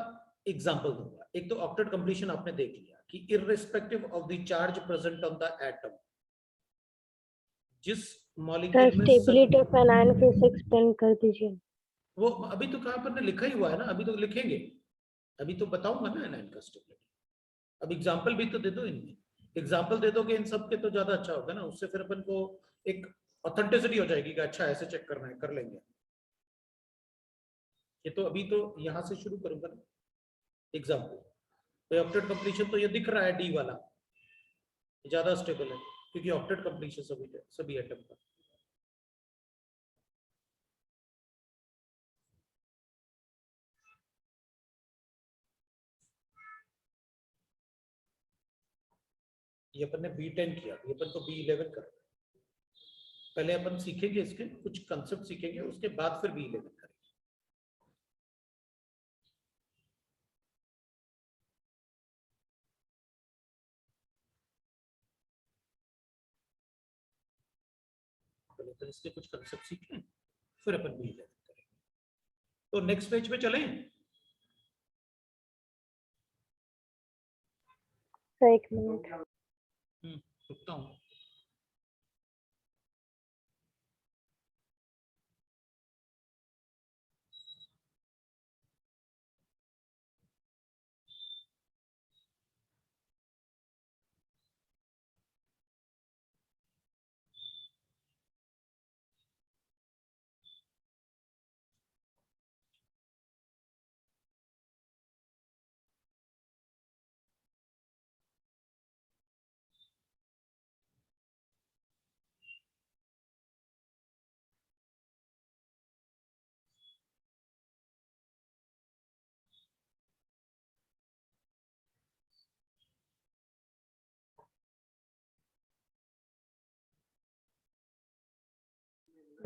एग्जांपल दूंगा। एक तो ऑक्टेट कंप्लीशन आपने देख लिया कि irrespective of the charge present on the atom, जिस सर मॉलिक्यूल में स्टेबिलिटी ऑफ एनायन फिर से एक्सप्लेन कर दीजिए। वो अभी तो कहां पर ने लिखा ही हुआ है ना, अभी तो लिखेंगे, अभी तो बताऊंगा ना एनायन का स्टेबिलिटी। अब एग्जांपल भी तो दे दो, इनमें एग्जांपल दे दोगे इन सब के तो ज्यादा अच्छा होगा ना, उससे फिर अपन को एक ऑथेंटिसिटी हो जाएगी कि अच्छा ऐसे चेक करना है, कर लेंगे। ये तो अभी तो यहां से शुरू करूंगा ना एग्जांपल। तो ऑक्टेट कंप्लीशन तो ये दिख रहा है डी वाला ज्यादा स्टेबल है, क्योंकि ऑक्टेट कंप्लीशन सभी एटम का। ये अपन ने B10 किया, ये अपन तो B11 कर रहे हैं। पहले अपन सीखेंगे इसके कुछ कंसेप्ट सीखेंगे, उसके बाद फिर B11 करेंगे। पहले अपन इसके कुछ कंसेप्ट सीखें, फिर अपन B11 करेंगे। तो नेक्स्ट पेज पे चलें। सर एक मिनट। रुकता हूँ।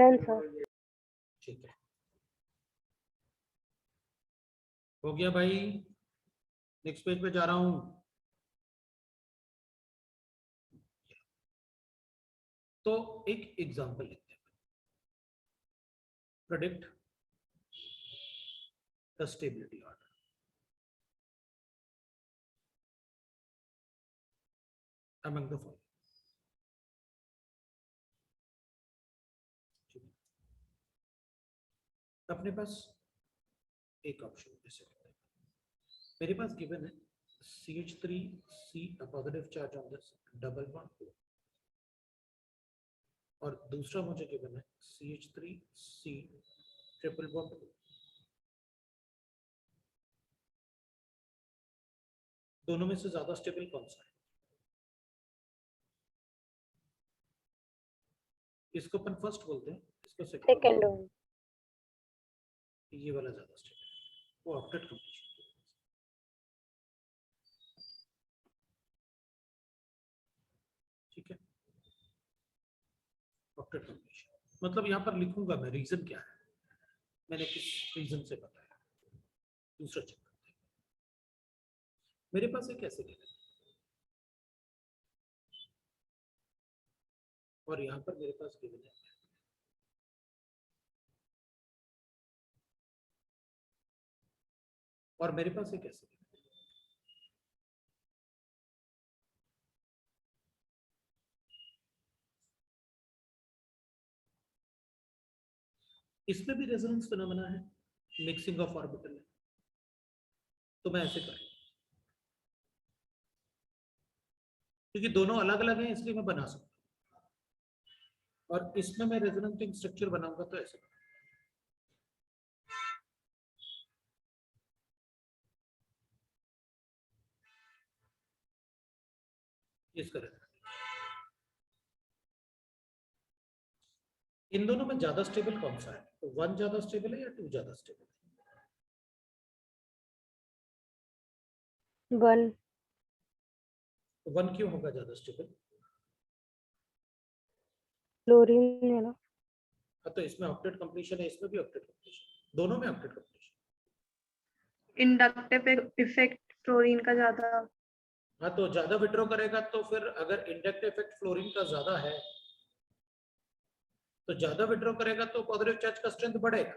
Done sir. ठीक है, हो गया भाई। नेक्स्ट पेज पे जा रहा हूं। तो एक एग्जांपल लेते हैं। Predict the stability order. among the following। अपने पास एक ऑप्शन ऐसे करते हैं। मेरे पास गिवन है CH3C a positive charge on this double bond, और दूसरा मुझे गिवन है CH3C ट्रिपल बॉन्ड। दोनों में से ज्यादा स्टेबल कौन सा है? इसको अपन फर्स्ट बोलते हैं, इसको सेकंड वन। ये वाला ज्यादा स्टेबल है, वो ऑक्टेट कंप्लीशन। ठीक है, ऑक्टेट कंप्लीशन मतलब यहाँ पर लिखूंगा मैं रीजन क्या है, मैंने किस रीजन से बताया। दूसरा चेक करते हैं। मेरे पास एक ऐसे गिवन है और यहाँ पर मेरे पास गिवन है और मेरे पास एक ऐसे गिवन है। इसमें भी रेजोनेंस फिनोमेना है, मिक्सिंग ऑफ ऑर्बिटल है। तो मैं ऐसे करूँ क्योंकि दोनों अलग अलग हैं इसलिए मैं बना सकता हूँ, और इसमें मैं रेजोनेंटिंग स्ट्रक्चर बनाऊंगा तो ऐसे इसका रेजोनेंस। इन दोनों में ज्यादा स्टेबल कौन सा है? तो 1 ज्यादा स्टेबल है या 2 ज्यादा स्टेबल है? 1। तो 1 क्यों होगा ज्यादा स्टेबल? क्लोरीन है ना। हाँ, तो इसमें ऑक्टेट कंप्लीशन है, इसमें भी ऑक्टेट कंप्लीशन, दोनों में octet completion. Inductive effect fluorine का ज्यादा। हाँ, तो ज्यादा विड्रॉ करेगा तो फिर अगर इंडक्टिव इफेक्ट फ्लोरीन का ज्यादा है तो ज्यादा विड्रॉ करेगा तो पॉजिटिव चार्ज का स्ट्रेंथ बढ़ेगा।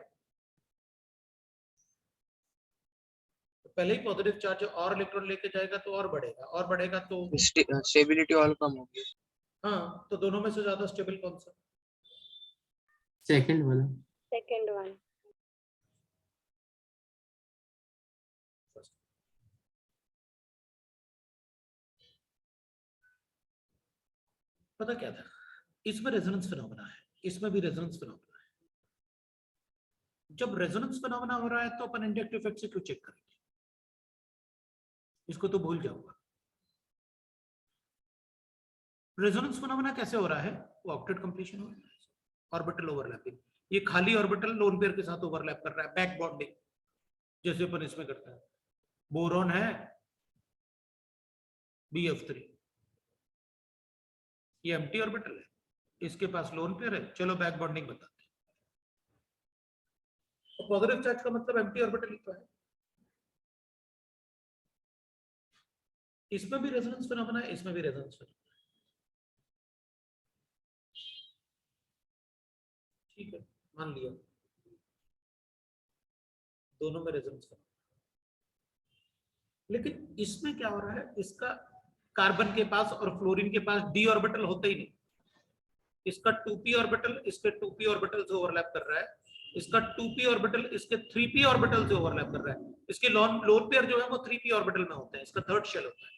तो पहले ही पॉजिटिव चार्ज और इलेक्ट्रॉन लेके जाएगा तो और बढ़ेगा, और बढ़ेगा तो स्टेबिलिटी और कम होगी। हाँ, तो दोनों में से ज्यादा स्टेबल कौन सा? सेकंड वाला। Second one. पता क्या था, इसमें रेजोनेंस फिनोमेना है, इसमें भी रेजोनेंस फिनोमेना है। जब रेजोनेंस फिनोमेना हो रहा है तो अपन इंडक्टिव इफेक्ट से क्यों चेक करेंगे? इसको तो भूल जाऊंगा। रेजोनेंस फिनोमेना कैसे हो रहा है? वो ऑक्टेट कंप्लीशन हो रहा है, ऑर्बिटल ओवरलैपिंग। ये खाली ऑर्बिटल लोन पेयर के साथ ओवरलैप कर रहा है, बैक बॉन्डिंग जैसे अपन इसमें करते हैं। बोरॉन है BF3, ये एम्प्टी ऑर्बिटल है, इसके पास लोन पेयर है, चलो बैक बॉन्डिंग बताते हैं। तो पॉजिटिव चार्ज का मतलब एम्प्टी ऑर्बिटल ही तो है। इसमें भी रेजोनेंस फिनोमेना है, इसमें भी रेजोनेंस फिनोमेना। ठीक है, मान लिया दोनों में रेजोनेंस फिनोमेना। लेकिन इसमें क्या हो रहा है, इसका कार्बन के पास और फ्लोरीन के पास d ऑर्बिटल होते ही नहीं। इसका 2p ऑर्बिटल इसके 2p ऑर्बिटल से ओवरलैप कर रहा है, इसका 2p ऑर्बिटल इसके 3p ऑर्बिटल से ओवरलैप कर रहा है। इसके लोन पेयर जो है वो 3p ऑर्बिटल में होते हैं, इसका थर्ड शेल होता है,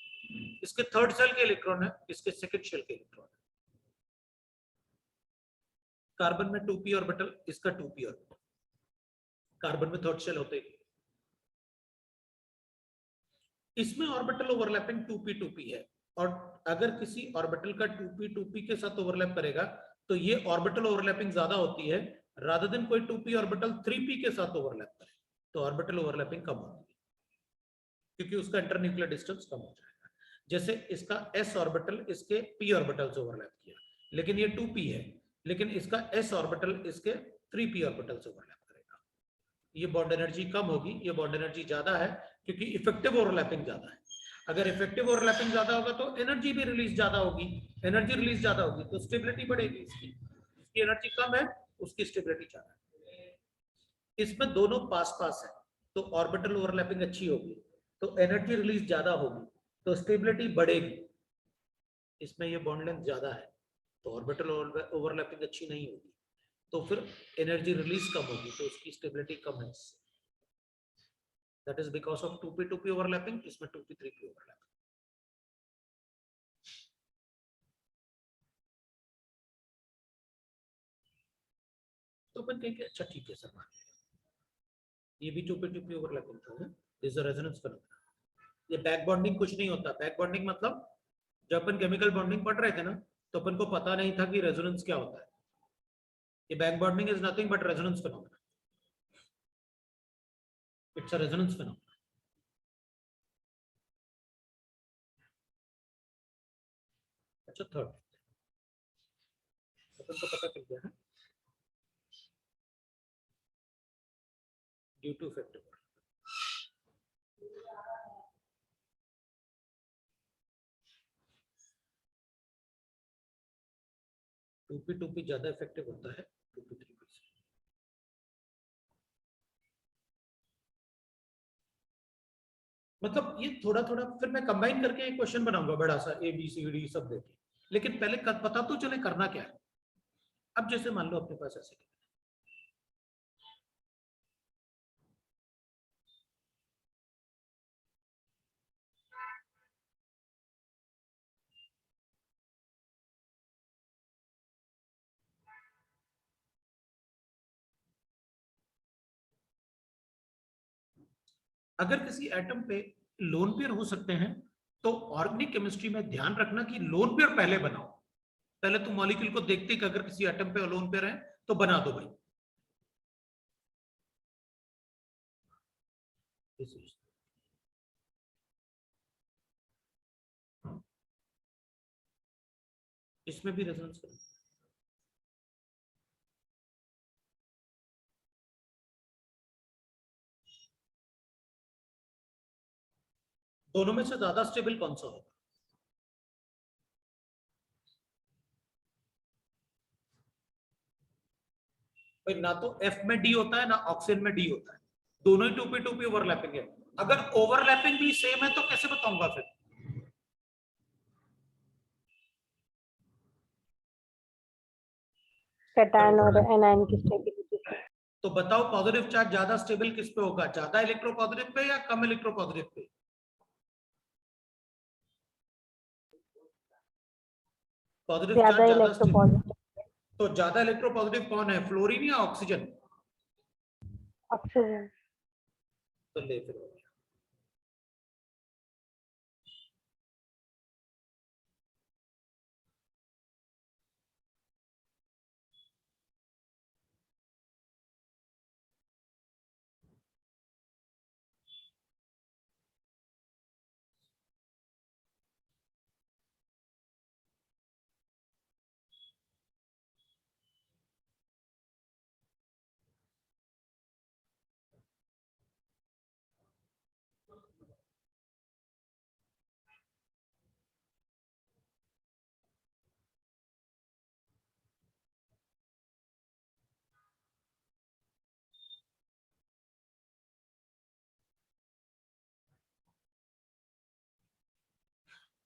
इसके थर्ड शेल के इलेक्ट्रॉन है, इसके सेकंड शेल के इलेक्ट्रॉन है। कार्बन में 2p ऑर्बिटल, इसका 2p ऑर्बिटल, कार्बन में थर्ड शेल होते ही। इसमें ऑर्बिटल ओवरलैपिंग 2p है, और अगर किसी ऑर्बिटल का 2p के साथ ओवरलैप करेगा तो ये ऑर्बिटल ओवरलैपिंग ज्यादा होती है रादर देन कोई 2p ऑर्बिटल 3p के साथ ओवरलैप करे, तो ऑर्बिटल ओवरलैपिंग कम होती है क्योंकि उसका इंटरन्यूक्लियर डिस्टेंस कम हो जाएगा। जैसे इसका s ऑर्बिटल इसके p ऑर्बिटल से ओवरलैप किया, लेकिन ये 2p है, लेकिन इसका s ऑर्बिटल इसके 3p ऑर्बिटल से ओवरलैप करेगा। ये बॉन्ड एनर्जी कम होगी, ये बॉन्ड एनर्जी ज्यादा है, क्योंकि इफेक्टिव ओवरलैपिंग ज्यादा है। अगर इफेक्टिव ओवरलैपिंग ज्यादा होगा तो एनर्जी भी रिलीज ज्यादा होगी, एनर्जी रिलीज ज्यादा होगी तो स्टेबिलिटी बढ़ेगी। इसकी एनर्जी कम है, उसकी स्टेबिलिटी ज्यादा है। इसमें दोनों पास पास है तो ऑर्बिटल ओवरलैपिंग अच्छी होगी, तो एनर्जी रिलीज ज्यादा होगी तो स्टेबिलिटी बढ़ेगी। इसमें ये बॉन्ड लेंथ ज्यादा है तो ऑर्बिटल ओवरलैपिंग अच्छी नहीं होगी, तो फिर एनर्जी रिलीज कम होगी तो उसकी स्टेबिलिटी कम है। That is because of 2p2p overlapping, इसमें 2p3p ओवरलैपिंग। तो अपन कहेंगे अच्छा ठीक है सर, मान लिया ये भी 2p2p ओवरलैपिंग था, this is a resonance phenomena. ये बैक बॉन्डिंग कुछ नहीं होता। बैक बॉन्डिंग मतलब जब अपन केमिकल बॉन्डिंग पढ़ रहे थे ना, तो अपन को पता नहीं था कि रेजोनेंस क्या होता है। ये back bonding is nothing but resonance phenomena. It's a resonance phenomena. अच्छा थर्ड अपन को पता चल गया है ड्यू टू इफेक्टिव। 2p2p ज्यादा इफेक्टिव होता है 2p3p से। मतलब ये थोड़ा थोड़ा फिर मैं कंबाइन करके एक क्वेश्चन बनाऊंगा बड़ा सा, ए बी सी डी सब देके, लेकिन पहले पता तो चले करना क्या है। अब जैसे मान लो अपने पास ऐसे अगर किसी एटम पे लोन पेयर हो सकते हैं, तो ऑर्गेनिक केमिस्ट्री में ध्यान रखना कि लोन पेयर पहले बनाओ। पहले तुम मॉलिक्यूल को देखते ही कि अगर किसी एटम पे लोन पेयर है तो बना दो भाई। इसमें भी रेजोनेंस करो। दोनों में से ज्यादा स्टेबल कौन सा होगा? भाई ना तो F में D होता है ना ऑक्सीजन में D होता है, दोनों ही 2p2p ओवरलैपिंग है। अगर ओवरलैपिंग भी सेम है तो कैसे बताऊंगा फिर? कैटायन और एनायन की स्टेबिलिटी से। तो बताओ पॉजिटिव चार्ज ज्यादा स्टेबल किस पे होगा, ज्यादा इलेक्ट्रोपॉजिटिव पे या कम इलेक्ट्रोपॉजिटिव पे? पॉजिटिव ज्यादा चार्ज ज्यादा इलेक्ट्रोपॉजिटिव। तो ज्यादा इलेक्ट्रोपॉजिटिव कौन है, फ्लोरीन या ऑक्सीजन? ऑक्सीजन। तो ले फिर हो गया।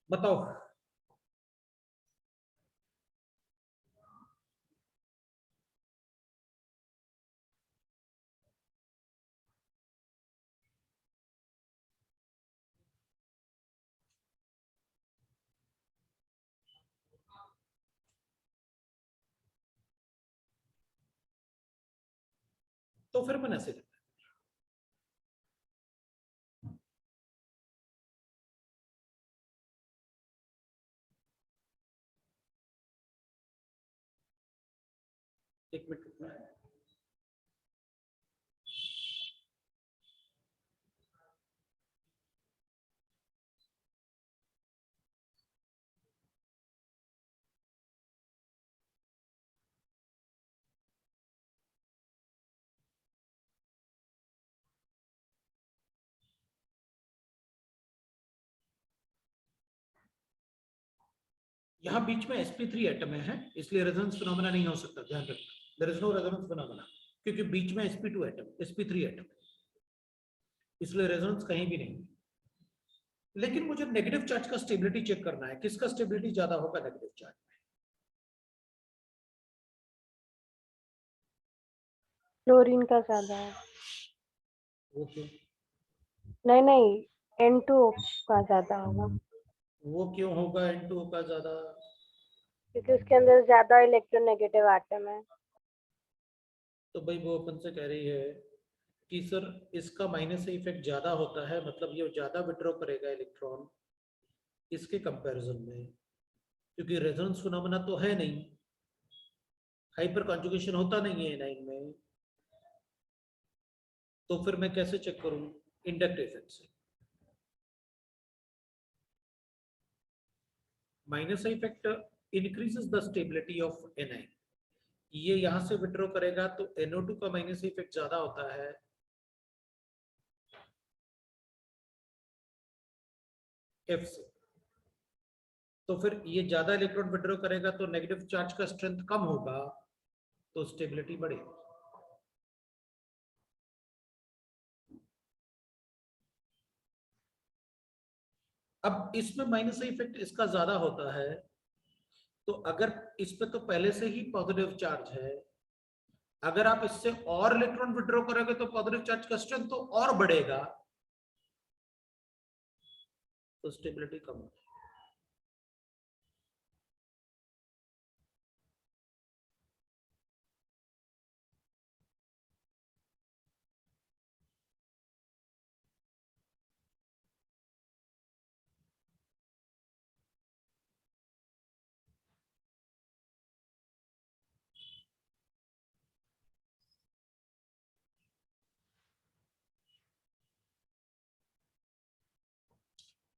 बताओ तो फिर मन ऐसे करता है। एक मिनट रुकना है। यहाँ बीच में sp3 एटम है, इसलिए रेजोनेंस फिनोमेना नहीं हो सकता, ध्यान रखना, there is no resonance phenomena, क्योंकि बीच में sp2 एटम, sp3 एटम, इसलिए रेजोनेंस कहीं भी नहीं। लेकिन मुझे नेगेटिव चार्ज का स्टेबिलिटी चेक करना है, किसका स्टेबिलिटी ज्यादा होगा नेगेटिव चार्ज में? क्लोरीन का ज्यादा है। वो क्यों? नहीं नहीं, N2 का ज्यादा होगा, वो क्यों होगा N2 का ज्यादा? क्योंकि उसके अंदर ज्यादा इलेक्ट्रोनेगेटिव एटम है। तो भाई वो अपन से कह रही है कि सर इसका माइनस से इफेक्ट ज्यादा होता है, मतलब ये ज्यादा विड्रॉ करेगा इलेक्ट्रॉन इसके कंपैरिजन में, क्योंकि रेजोनेंस फिनोमेना तो है नहीं, हाइपर कॉन्जुगेशन होता नहीं है एनाइन में, तो फिर मैं कैसे चेक करूं? इंडक्टिव इफेक्ट से। Minus effect increases the stability of anion, ये यहां से विड्रॉ करेगा तो NO2 का माइनस इफेक्ट ज्यादा होता है F से, तो फिर ये ज्यादा इलेक्ट्रॉन विड्रॉ करेगा तो नेगेटिव चार्ज का स्ट्रेंथ कम होगा, तो स्टेबिलिटी बढ़ेगी। अब इसमें माइनस इफेक्ट इसका ज्यादा होता है, तो अगर इस पे तो पहले से ही पॉजिटिव चार्ज है, अगर आप इससे और इलेक्ट्रॉन विड्रॉ करोगे तो पॉजिटिव चार्ज का स्ट्रेंथ तो और बढ़ेगा, तो स्टेबिलिटी कम होगी।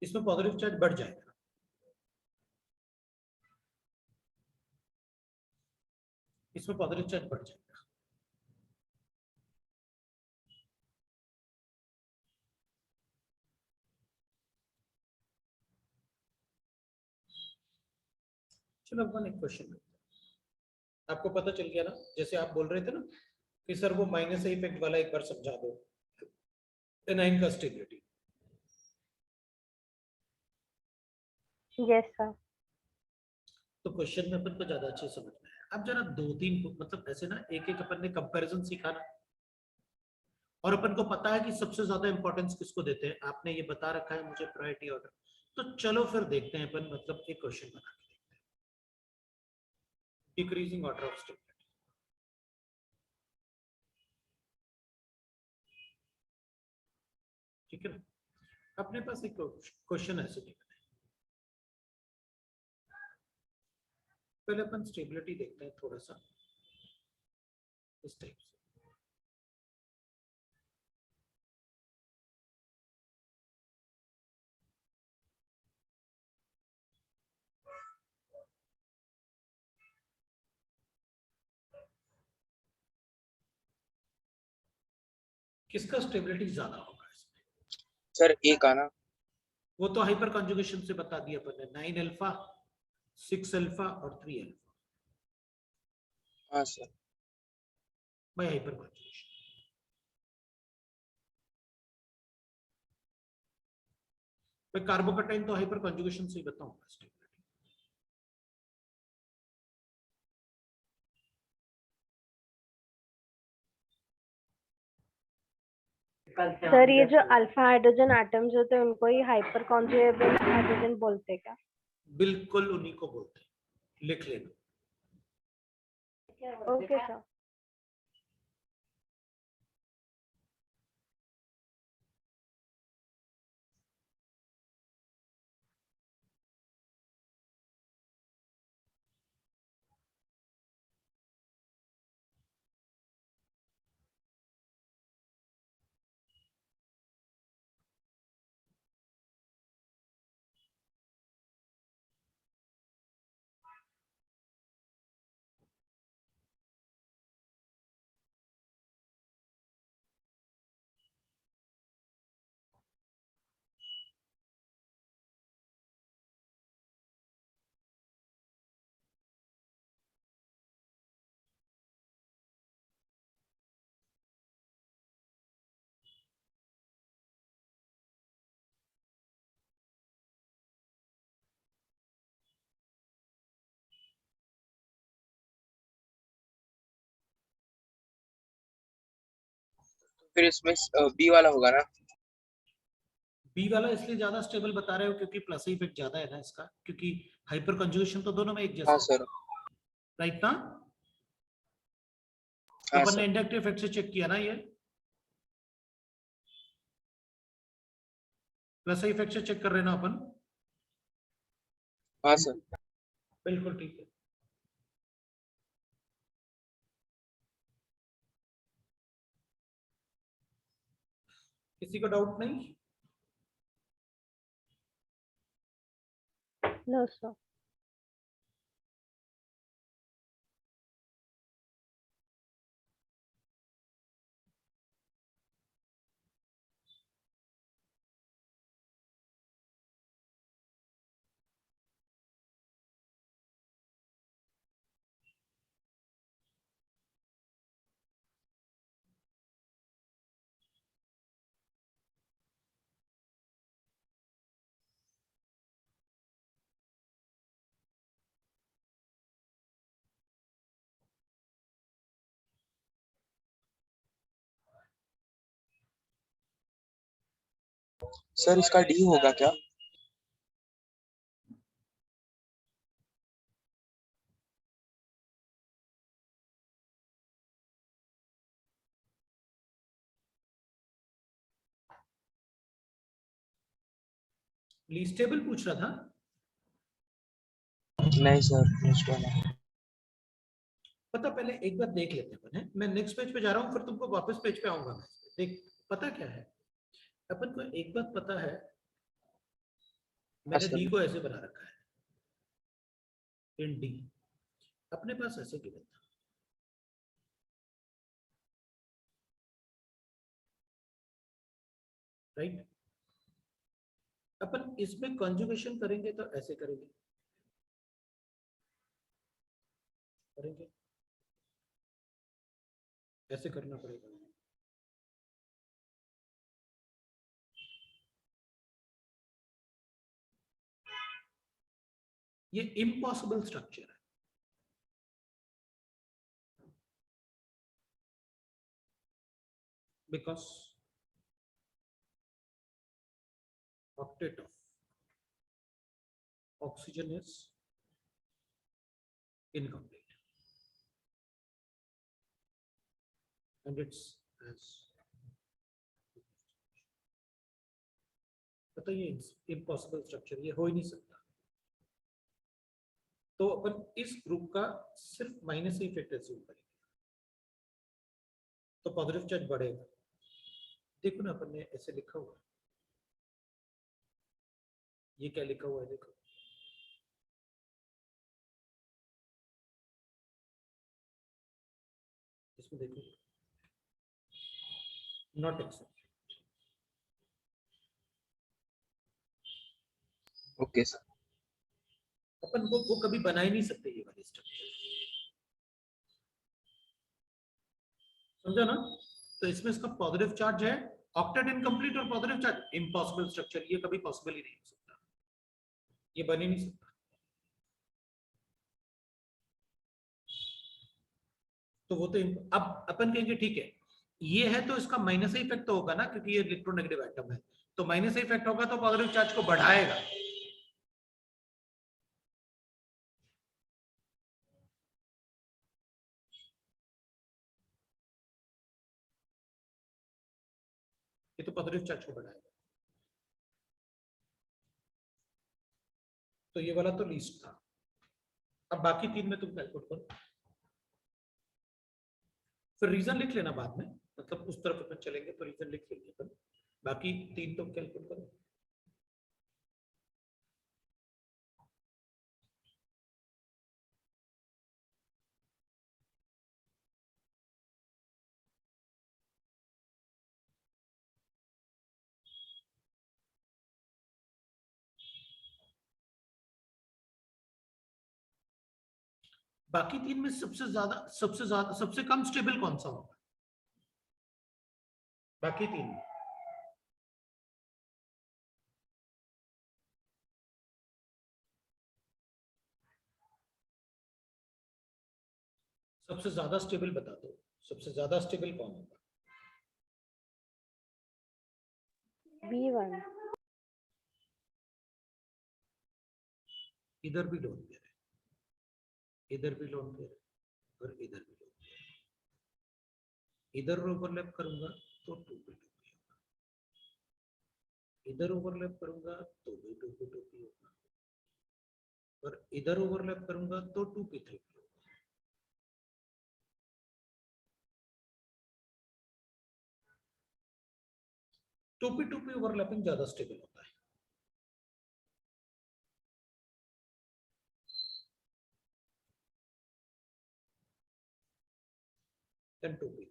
इसमें पॉजिटिव चार्ज बढ़ जाएगा, इसमें पॉजिटिव चार्ज बढ़ जाएगा। चलो अपन एक क्वेश्चन, आपको पता चल गया ना, जैसे आप बोल रहे थे ना कि सर वो माइनस इफेक्ट वाला एक बार समझा दो, एनाइन का स्टेबिलिटी। Yes sir. तो क्वेश्चन में अपन को ज्यादा अच्छे समझ में आया। अब जरा दो तीन मतलब ऐसे ना एक एक अपन ने कंपैरिजन सीखा ना, और अपन को पता है कि सबसे ज्यादा इंपॉर्टेंस किसको देते हैं, आपने ये बता रखा है मुझे प्रायोरिटी ऑर्डर। तो चलो फिर देखते हैं अपन, मतलब एक क्वेश्चन बना के देखते हैं, डिक्रीजिंग ऑर्डर ऑफ स्टेबिलिटी। ठीक है ना, अपने पास एक क्वेश्चन ऐसे देखते हैं, पहले अपन स्टेबिलिटी देखते हैं थोड़ा सा इस टाइप से। किसका स्टेबिलिटी ज्यादा होगा इसमें? सर ए का ना? वो तो हाइपर कॉन्जुगेशन से बता दिया अपन ने, 9 अल्फा, 6 अल्फा और 3 अल्फा हाँ सर। Bye hyper conjugation. भाई कार्बोकटाइन तो हाइपर कॉन्जुगेशन से ही बताऊंगा स्टेबिलिटी। सर ये जो अल्फा हाइड्रोजन एटम्स होते हैं उनको ही हाइपर कॉन्जुगेबल हाइड्रोजन बोलते हैं क्या? बिल्कुल उन्हीं को बोलते हैं, लिख लेना। Okay sir. फिर इसमें बी वाला होगा ना? बी वाला इसलिए ज्यादा स्टेबल बता रहे हो क्योंकि प्लस इफेक्ट ज्यादा है ना इसका, क्योंकि हाइपर कंजुगेशन तो दोनों में एक हाँ जैसा है, सर। राइट ना? तो हाँ अपन ने सर। इंडक्टिव इफेक्ट से चेक किया ना, ये प्लस इफेक्ट से चेक कर रहे हैं ना अपन? हाँ सर। बिल्कुल ठीक है। किसी को डाउट नहीं? No sir. सर इसका डी होगा क्या? लीस्ट टेबल पूछ रहा था। नहीं सर, नेक्स्ट वाला। पता, पहले एक बार देख लेते हैं अपन, है? मैं नेक्स्ट पेज पे जा रहा हूँ, फिर तुमको वापस पेज पे आऊंगा मैं। देख, पता क्या है, अपन को एक बात पता है, हाँ मैंने डी सर। को ऐसे बना रखा है, इन डी अपने पास ऐसे गिवन था, राइट? अपन इसमें कॉन्जुगेशन करेंगे तो ऐसे करेंगे, करेंगे ऐसे करना पड़ेगा। ये इम्पॉसिबल स्ट्रक्चर है, because octet of oxygen is incomplete and it's as पता, ये इम्पॉसिबल स्ट्रक्चर, ये हो ही नहीं सकता। तो अपन इस ग्रुप का सिर्फ माइनस इफेक्ट एज्यूम करेंगे, तो पॉजिटिव चार्ज बढ़ेगा। देखो ना, अपन ने ऐसे लिखा हुआ है, ये क्या लिखा हुआ है देखो, इसमें देखो, नॉट एक्सेप्ट। Okay sir. अपन वो कभी बना ही नहीं सकते ये वाली स्ट्रक्चर, समझा ना? तो इसमें इसका पॉजिटिव चार्ज है, ऑक्टेट इनकम्प्लीट और पॉजिटिव चार्ज, इम्पॉसिबल स्ट्रक्चर, ये कभी पॉसिबल ही नहीं हो सकता, ये बन ही नहीं सकता। तो वो तो अब अपन कहेंगे ठीक है, ये है तो इसका माइनस इफेक्ट तो होगा ना, क्योंकि ये इलेक्ट्रोनेगेटिव एटम है, तो माइनस इफेक्ट होगा तो पॉजिटिव चार्ज को बढ़ाएगा। ये तो पॉजिटिव चार्ज को बढ़ाएगा। तो ये वाला तो लीस्ट था। अब बाकी तीन में तुम कैलकुलेट करो, फिर रीजन लिख लेना बाद में, मतलब उस तरफ अपन चलेंगे तो रीजन लिख लेंगे अपन, बाकी तीन तुम कैलकुलेट करो। बाकी तीन में सबसे कम स्टेबल कौन सा होगा बाकी तीन में? सबसे ज्यादा स्टेबल बता दो, सबसे ज्यादा स्टेबल कौन होगा? B1 इधर भी लोन पेयर है, इधर भी लोन पेयर है और इधर भी लोन पेयर है। इधर ओवरलैप करूंगा तो 2p2p होगा, इधर ओवरलैप करूंगा तो भी 2p2p होगा और इधर ओवरलैप करूंगा तो 2p3p होगा। टू पी ओवरलैपिंग ज्यादा स्टेबल होता है। देन 2p3p,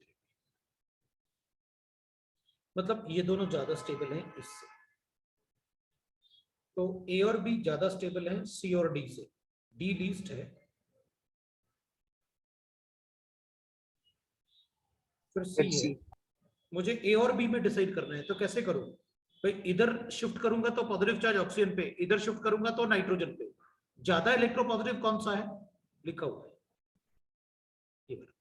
मतलब ये दोनों ज्यादा स्टेबल हैं इससे। तो ए और बी ज्यादा स्टेबल है सी और डी से, डी लीस्ट है। फिर सी फिर है। सी। मुझे ए और बी में डिसाइड करना है, तो कैसे करूं भाई? इधर शिफ्ट करूंगा तो पॉजिटिव चार्ज ऑक्सीजन पे, इधर शिफ्ट करूंगा तो नाइट्रोजन पे। ज्यादा इलेक्ट्रोपॉजिटिव कौन सा है लिखा हुआ है ये वाला।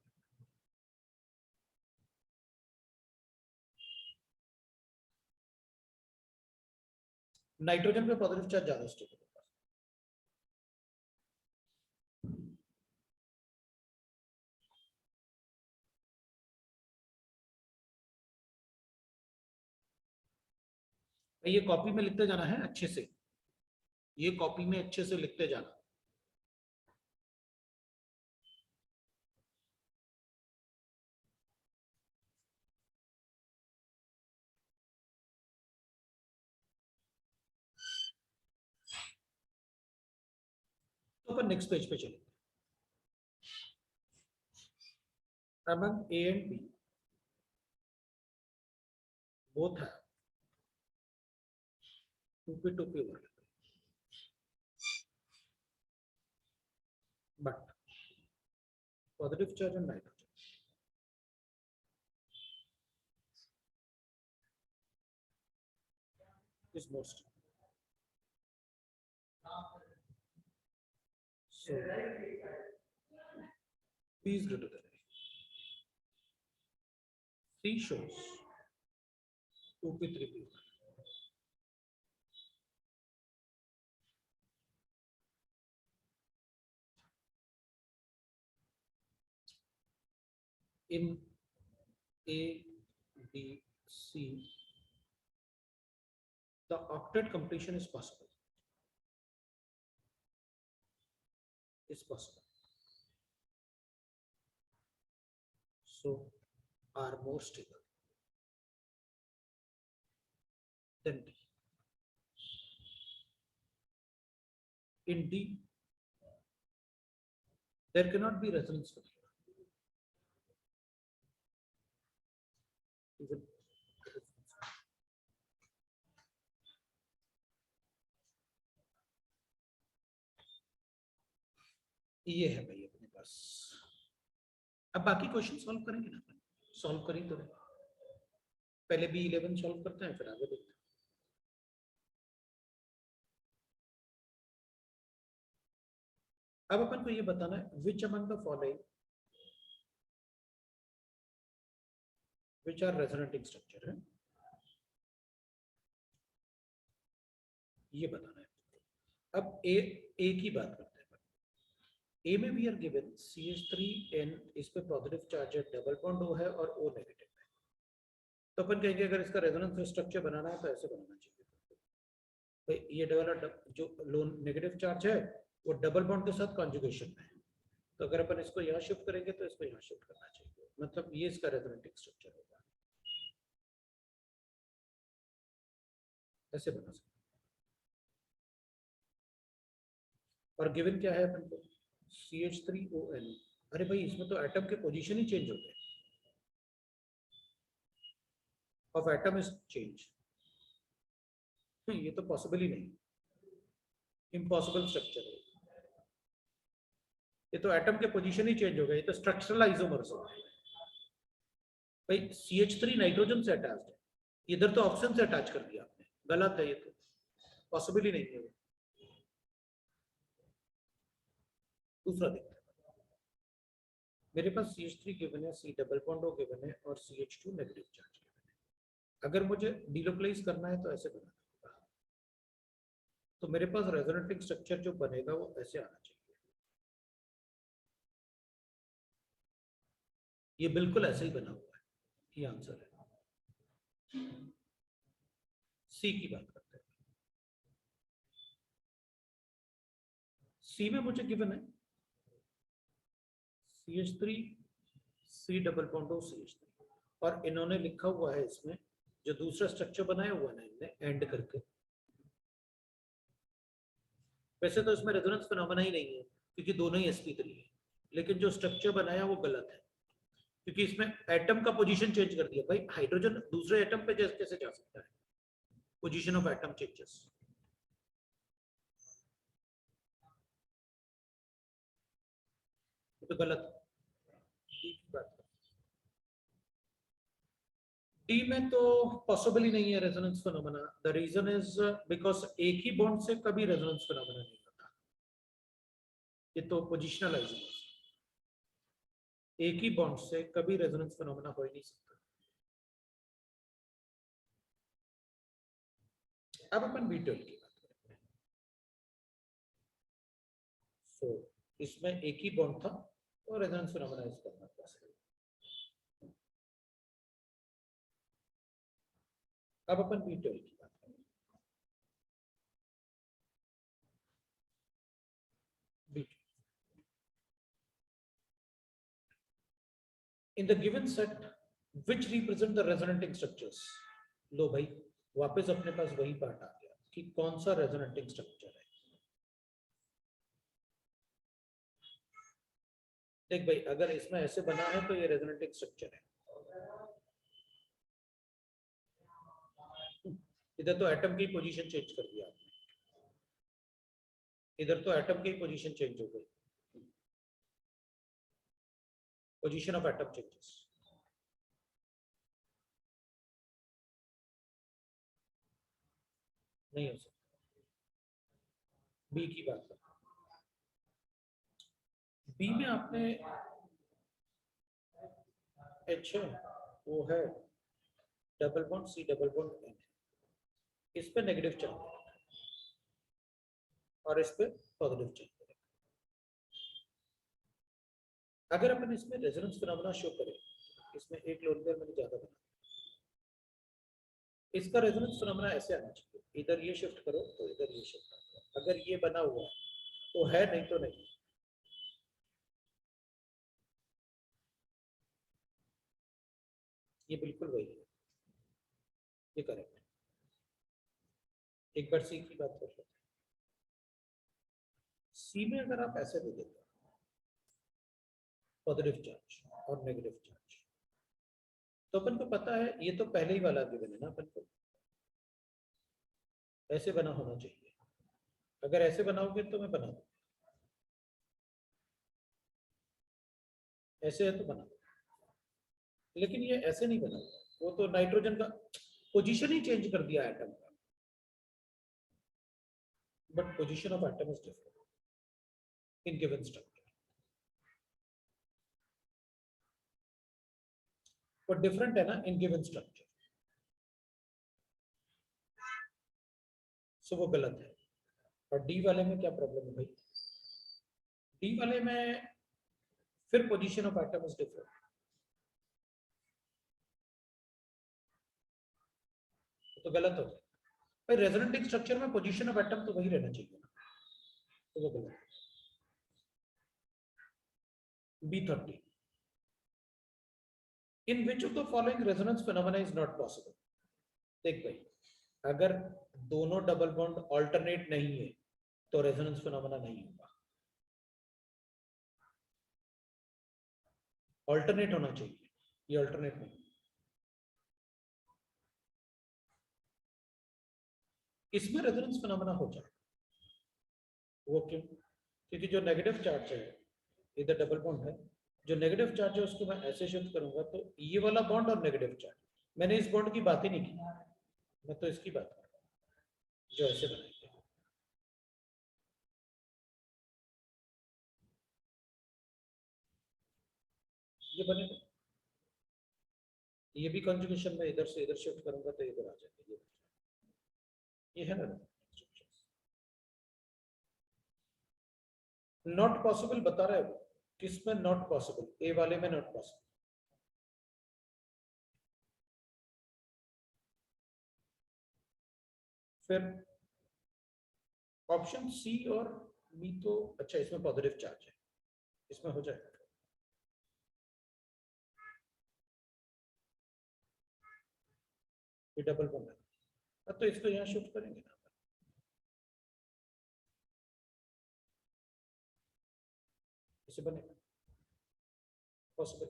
नाइट्रोजन पे पॉजिटिव चार्ज ज्यादा स्टेबल होता है। ये कॉपी में लिखते जाना है अच्छे से, ये कॉपी में अच्छे से लिखते जाना। तो अपन नेक्स्ट पेज पे चलेंगे। among A and B both have 2p2p overlap, but positive charge on nitrogen is more stable. So P is greater than A. C shows 2p3p overlap. In A, B, C, the octet completion is possible. Is possible. So are more stable than D. In D, there cannot be resonance failure. Even ये है भाई अपने पास। अब बाकी question solve करेंगे ना, solve करें तो पहले B11 सॉल्व करते हैं फिर आगे देखते हैं। अब अपन को ये बताना है which among the following which are resonating structure है, ये बताना है। अब ए की बात करते हैं। ए में भी आर गिवन CH3N, इस पे पॉजिटिव चार्ज है, डबल बॉन्ड O है और O नेगेटिव है। तो अपन कहेंगे अगर इसका रेजोनेंस स्ट्रक्चर बनाना है तो ऐसे बनाना चाहिए। तो ये जो लोन नेगेटिव चार्ज है वो डबल बॉन्ड के साथ कॉन्जुगेशन में है, तो अगर अपन इसको यहाँ शिफ्ट करेंगे तो इसको यहाँ शिफ्ट करना चाहिए, मतलब ये इसका रेजोनेटिंग स्ट्रक्चर होगा। ऐसे बना सकते। और गिवन क्या है अपन को CH3ON। अरे भाई इसमें तो एटम के पोजीशन ही चेंज हो गए, ऑफ एटम इज चेंज। ये तो पॉसिबल ही नहीं, इम्पॉसिबल स्ट्रक्चर है। ये तो एटम के पोजीशन ही चेंज हो गए, ये तो स्ट्रक्चरल आइसोमर्स हो गए। भाई CH3 नाइट्रोजन से अटैच्ड है, इधर तो ऑक्सीजन से अटैच कर दिया आपने, गलत है, ये तो पॉसिबल ही नहीं है। दूसरा देखते हैं, मेरे पास CH3 गिवन है, C double bond O given है और CH2 नेगेटिव चार्ज गिवन है। अगर मुझे डिलोकलाइज करना है तो ऐसे बनाना होगा, तो मेरे पास रेजोनेटिंग स्ट्रक्चर जो बनेगा वो ऐसे आना चाहिए। ये बिल्कुल ऐसे ही बना हुआ है, ये आंसर है। सी की बात करते हैं। सी में मुझे गिवन है CH3 C double bond CH3, और इन्होंने लिखा हुआ है इसमें जो दूसरा स्ट्रक्चर बनाया हुआ है ना इनने एंड करके, वैसे तो इसमें रेजोनेंस फिनोमेना ही नहीं है क्योंकि दोनों ही sp3 है, लेकिन जो स्ट्रक्चर बनाया वो गलत है क्योंकि इसमें एटम का पोजीशन चेंज कर दिया। भाई हाइड्रोजन दूसरे एटम पे कैसे जा सकता है? Position of atom changes. तो गलत। डी में तो पॉसिबल ही नहीं है resonance phenomena. The reason is because एक ही बॉन्ड से कभी रेजोनेंस फिनोमेना नहीं होता, ये तो पोजिशनल आइसोमर्स, एक ही बॉन्ड से कभी रेजोनेंस फिनोमेना हो ही नहीं सकता। अब अपन B12 की बात करते हैं। सो इसमें एक ही बॉन्ड था तो रेजोनेंस फिनोमेना इसका पॉसिबल। अब अपन B12 की बात करें। B12 in the given set which represent the resonating structures। लो भाई वापस अपने पास वही पार्ट आ गया कि कौन सा रेजोनेटिंग स्ट्रक्चर है। देख भाई अगर इसमें ऐसे बना है तो ये रेजोनेटिंग स्ट्रक्चर है। इधर तो एटम की पोजीशन चेंज कर दिया आपने, इधर तो एटम की पोजीशन चेंज हो गई, पोजीशन ऑफ एटम चेंजेस। नहीं हो सकता। बी की बात कर, बी में आपने H है वो है double bond C double bond N, इस पे नेगेटिव चार्ज और इस पे पॉजिटिव चार्ज। अगर अपन इसमें रेजोनेंस फिनोमेना शो करें, इसमें एक लोन पेयर मैंने ज्यादा बना, इसका रेजोनेंस फिनोमेना ऐसे आना चाहिए, इधर ये शिफ्ट करो तो इधर ये शिफ्ट करो। अगर ये बना हुआ है तो है, नहीं तो नहीं। ये बिल्कुल वही है, ये करेक्ट है। एक बार सी की बात कर लेते हैं। सी में अगर आप ऐसे दे देते पॉजिटिव चार्ज और नेगेटिव चार्ज, तो अपन को पता है ये तो पहले ही वाला गिवन है ना, अपन को ऐसे बना होना चाहिए। अगर ऐसे बनाओगे तो मैं बना दूं, ऐसे है तो बना दूं, लेकिन ये ऐसे नहीं बना हुआ। वो तो नाइट्रोजन का पोजीशन ही चेंज कर दिया एटम का, but position of atom is different in given structure. वो डिफरेंट है ना इन गिवन स्ट्रक्चर, सो वो गलत है। और डी वाले में क्या प्रॉब्लम है भाई? डी वाले में फिर position of atom is different, तो गलत हो गया भाई। रेजोनेटिंग स्ट्रक्चर में पोजीशन ऑफ एटम तो वही रहना चाहिए ना, तो वो गलत है। B30 in which of the following resonance phenomena is not possible. देख भाई अगर दोनों डबल बॉन्ड ऑल्टरनेट नहीं है तो रेजोनेंस फिनोमेना नहीं होगा, ऑल्टरनेट होना चाहिए, ये ऑल्टरनेट नहीं। इसमें रेजोनेंस फिनोमेना हो जाएगा। वो क्यों? क्योंकि जो नेगेटिव चार्ज है इधर डबल बॉन्ड है, जो नेगेटिव चार्ज है उसको मैं ऐसे शिफ्ट करूंगा तो ये वाला बॉन्ड और नेगेटिव चार्ज, मैंने इस बॉन्ड की बात ही नहीं की, मैं तो इसकी बात कर रहा हूं जो ऐसे बनाएंगे, ये बनेगा। ये भी कंजुगेशन में इधर से इधर शिफ्ट करूंगा तो इधर आ जाएगा, ये है ना। नॉट पॉसिबल बता रहा है वो, किसमें नॉट पॉसिबल, ए वाले में नॉट पॉसिबल। फिर ऑप्शन सी और बी तो अच्छा, इसमें पॉजिटिव चार्ज है, इसमें हो जाएगा। ये डबल बन है तो इसको यहाँ शिफ्ट करेंगे ना, इसे बनेगा पॉसिबल,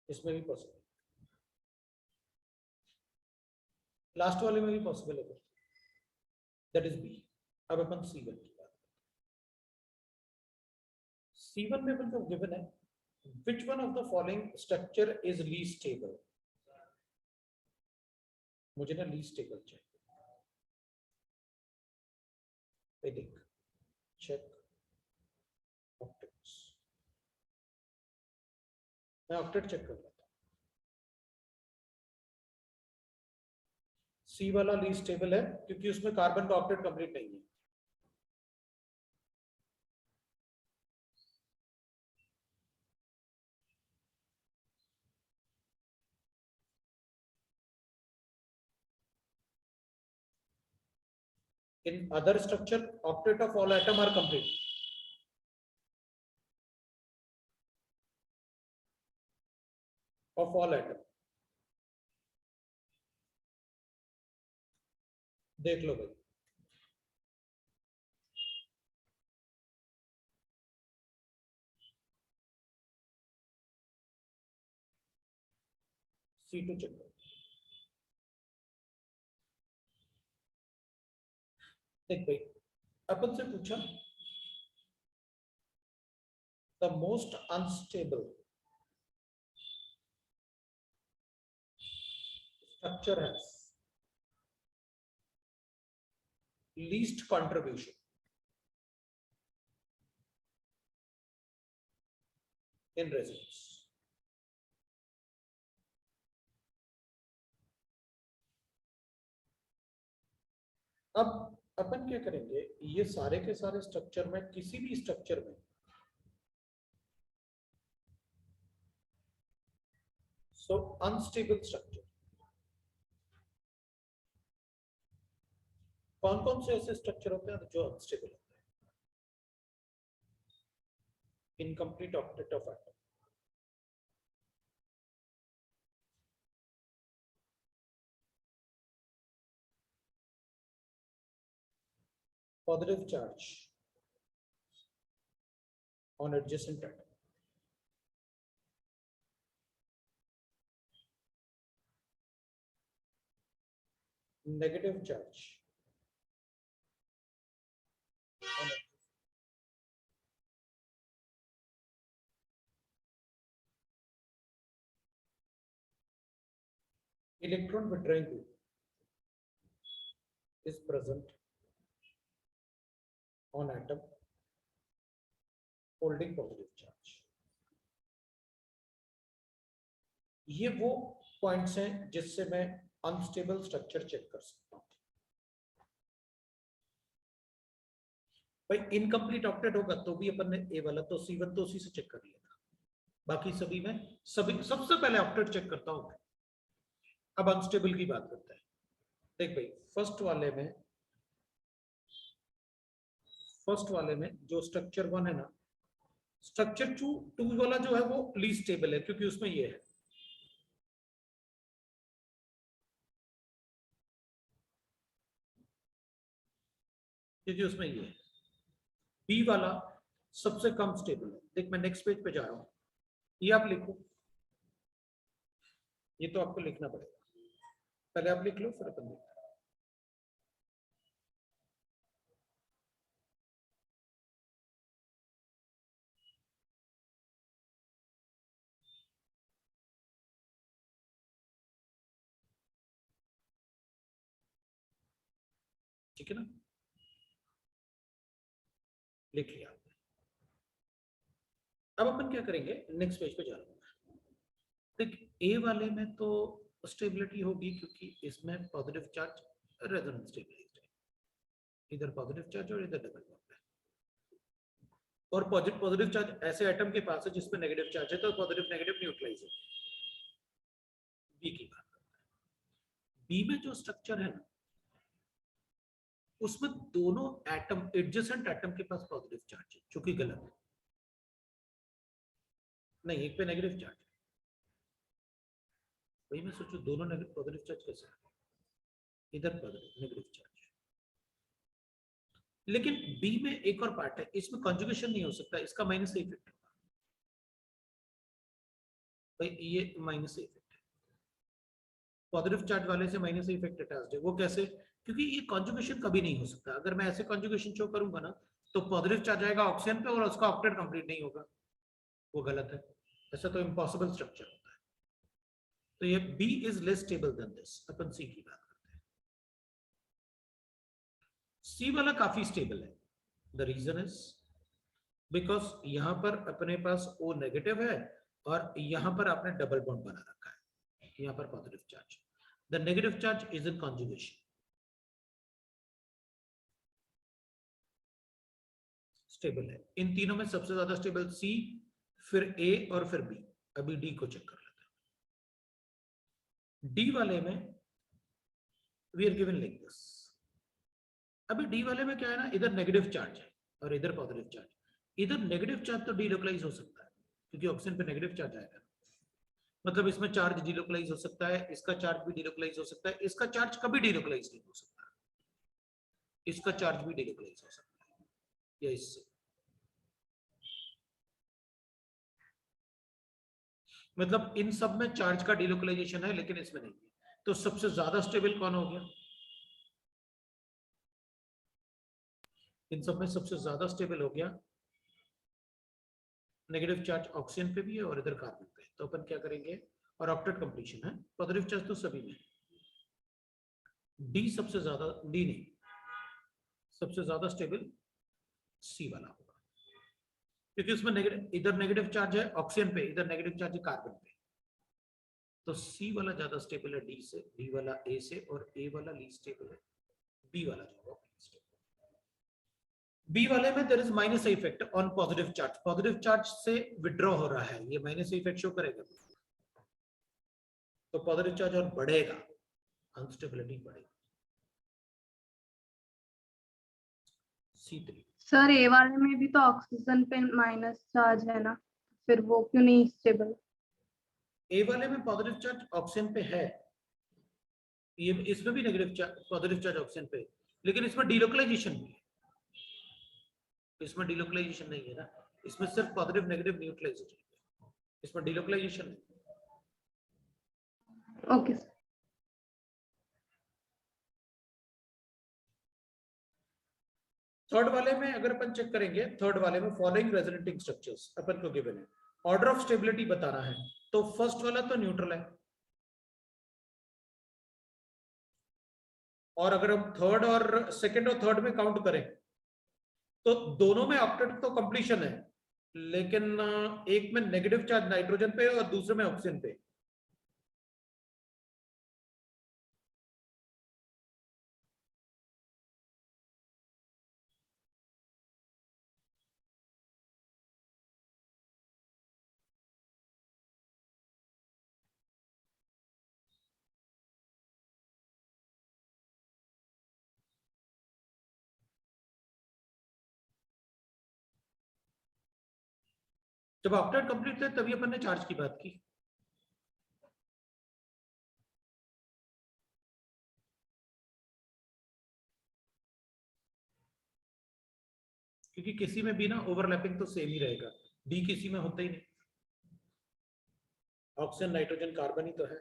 इसमें भी पॉसिबल, लास्ट वाले में भी पॉसिबल है, दैट इज बी। अब अपन C1 की बात, C1 में अपन को गिवन है which one of the following structure is least stable, मुझे ना least stable चाहिए। देख चेक ऑक्टेट्स, मैं ऑक्टेट चेक कर लेता हूँ। C वाला लीस्ट स्टेबल है क्योंकि उसमें कार्बन का ऑक्टेट कंप्लीट नहीं है। In other structure, octet of all atom are complete. Of all atom. देख लो भाई, C2 चेक करो। देख भाई, अपन से पूछा the most unstable structure has least contribution in resonance। अब अपन क्या करेंगे, ये सारे के सारे स्ट्रक्चर में, किसी भी स्ट्रक्चर में सो अनस्टेबल स्ट्रक्चर, कौन कौन से ऐसे स्ट्रक्चर होते हैं जो अनस्टेबल होते हैं? Incomplete octet of atom, positive charge on adjacent atom, negative charge on electron withdrawing group is present on atom holding positive charge। ये वो पॉइंट्स हैं जिससे मैं अनस्टेबल स्ट्रक्चर चेक कर सकता हूं। भाई इनकम्प्लीट ऑक्टेट होगा तो भी अपन ने ए वाला तो C1 तो उसी से चेक कर लिया था, बाकी सभी में सभी सबसे पहले ऑक्टेट चेक करता हूं। अब अनस्टेबल की बात करते हैं। देख भाई, फर्स्ट वाले में जो स्ट्रक्चर 1 है ना, स्ट्रक्चर 2 वाला जो है वो लीस्ट स्टेबल है क्योंकि उसमें ये है, क्योंकि उसमें ये है। बी वाला सबसे कम स्टेबल है। देख मैं नेक्स्ट पेज पे जा रहा हूं, ये आप लिखो, ये तो आपको लिखना पड़ेगा, पहले आप लिख लो फिर अपन देखते हैं। ठीक है ना, लिख लिया। अब अपन क्या करेंगे, नेक्स्ट पेज पे जा रहा हूं। देख ए वाले में तो स्टेबिलिटी होगी क्योंकि इसमें पॉजिटिव चार्ज रेजोनेंस स्टेबलाइज्ड है, इधर पॉजिटिव चार्ज और इधर डबल बॉन्ड है, और पॉजिटिव चार्ज ऐसे एटम के पास है जिसमें नेगेटिव चार्ज है, तो पॉजिटिव नेगेटिव न्यूट्रलाइज है। बी की बात करते हैं। बी में जो स्ट्रक्चर है ना, उसमें दोनों एटम एडजेसेंट एटम के पास पॉजिटिव चार्ज है, जो कि गलत है। नहीं, एक पे नेगेटिव चार्ज है, वही मैं सोचू दोनों पॉजिटिव चार्ज कैसे है, इधर पॉजिटिव नेगेटिव चार्ज। लेकिन बी में एक और पार्ट है, इसमें कॉन्जुगेशन नहीं हो सकता, इसका माइनस इफेक्ट होगा भाई, ये माइनस इफेक्ट है, पॉजिटिव चार्ज वाले से माइनस इफेक्ट अटैच्ड है। वो कैसे? क्योंकि ये कॉन्जुगेशन कभी नहीं हो सकता। अगर मैं ऐसे कॉन्जुगेशन शो करूंगा ना, तो पॉजिटिव चार्ज आएगा ऑक्सीजन पे और उसका ऑक्टेट कंप्लीट नहीं होगा, वो गलत है, ऐसा तो इम्पॉसिबल स्ट्रक्चर होता है। तो ये B is less stable than this. अपन सी की बात करते हैं। सी वाला काफी स्टेबल है। द रीजन इज बिकॉज यहां पर अपने पास O नेगेटिव है और यहां पर आपने डबल बॉन्ड बना रखा है, यहां पर positive charge, the negative charge is in conjugation, stable है। इन तीनों में सबसे ज्यादा स्टेबल सी, फिर ए और फिर बी। अभी डी को चेक कर लेते हैं। डी वाले में we are given like this. अभी डी वाले में क्या है ना, इधर नेगेटिव चार्ज है और इधर पॉजिटिव चार्ज। इधर नेगेटिव चार्ज तो डीलोकलाइज हो सकता है क्योंकि ऑक्सीजन पे नेगेटिव चार्ज आएगा, मतलब इसमें चार्ज डीलोकलाइज हो सकता है, इसका चार्ज भी डीलोकलाइज हो सकता है, इसका चार्ज कभी डीलोकलाइज नहीं हो सकता, इसका चार्ज भी डीलोकलाइज हो सकता है, या इससे। मतलब इन सब में चार्ज का डीलोकलाइजेशन है लेकिन इसमें नहीं है। तो सबसे ज्यादा स्टेबल कौन हो गया? इन सब में सबसे ज्यादा स्टेबल हो गया, नेगेटिव चार्ज ऑक्सीजन पे भी है और इधर कार्बन पे। तो अपन क्या करेंगे, और ऑक्टेट कंप्लीशन है, पॉजिटिव चार्ज तो सभी में। डी सबसे ज्यादा, डी नहीं, सबसे ज्यादा स्टेबल सी वाला होगा क्योंकि उसमें इधर नेगेटिव चार्ज है ऑक्सीजन पे, इधर नेगेटिव चार्ज है कार्बन पे। तो सी वाला ज्यादा स्टेबल है डी से, डी वाला ए से, और ए वाला लीस्ट स्टेबल है बी वाला जो होगा। बी वाले में there is minus effect on positive charge, positive charge से विड्रॉ हो रहा है, ये माइनस इफेक्ट शो करेगा, तो पॉजिटिव चार्ज और बढ़ेगा, अनस्टेबिलिटी बढ़ेगी। C3 सर ए वाले में भी तो ऑक्सीजन पे माइनस चार्ज है ना, फिर वो क्यों नहीं स्टेबल? ए वाले में पॉजिटिव चार्ज ऑक्सीजन पे है, ये इसमें भी negative charge positive charge oxygen पे, लेकिन इसमें डीलोकलाइजेशन भी है, इसमें डीलोकलाइजेशन नहीं है ना, इसमें सिर्फ पॉजिटिव नेगेटिव न्यूट्रलाइजेशन है, इसमें डीलोकलाइजेशन नहीं। Okay sir. थर्ड वाले में अगर अपन चेक करेंगे, थर्ड वाले में फॉलोइंग रेजोनेटिंग स्ट्रक्चर्स अपन को गिवन है, ऑर्डर ऑफ स्टेबिलिटी बताना है। तो फर्स्ट वाला तो न्यूट्रल है, और अगर हम थर्ड और सेकंड और थर्ड में काउंट करें तो दोनों में ऑक्टेट तो कंप्लीशन है, लेकिन एक में नेगेटिव चार्ज नाइट्रोजन पे और दूसरे में ऑक्सीजन पे। जब ऑक्टेट कंप्लीट थे तभी अपन ने चार्ज की बात की। क्योंकि किसी में भी ना ओवरलैपिंग तो सेम ही रहेगा, डी किसी में होता ही नहीं, ऑक्सीजन नाइट्रोजन कार्बन ही तो है,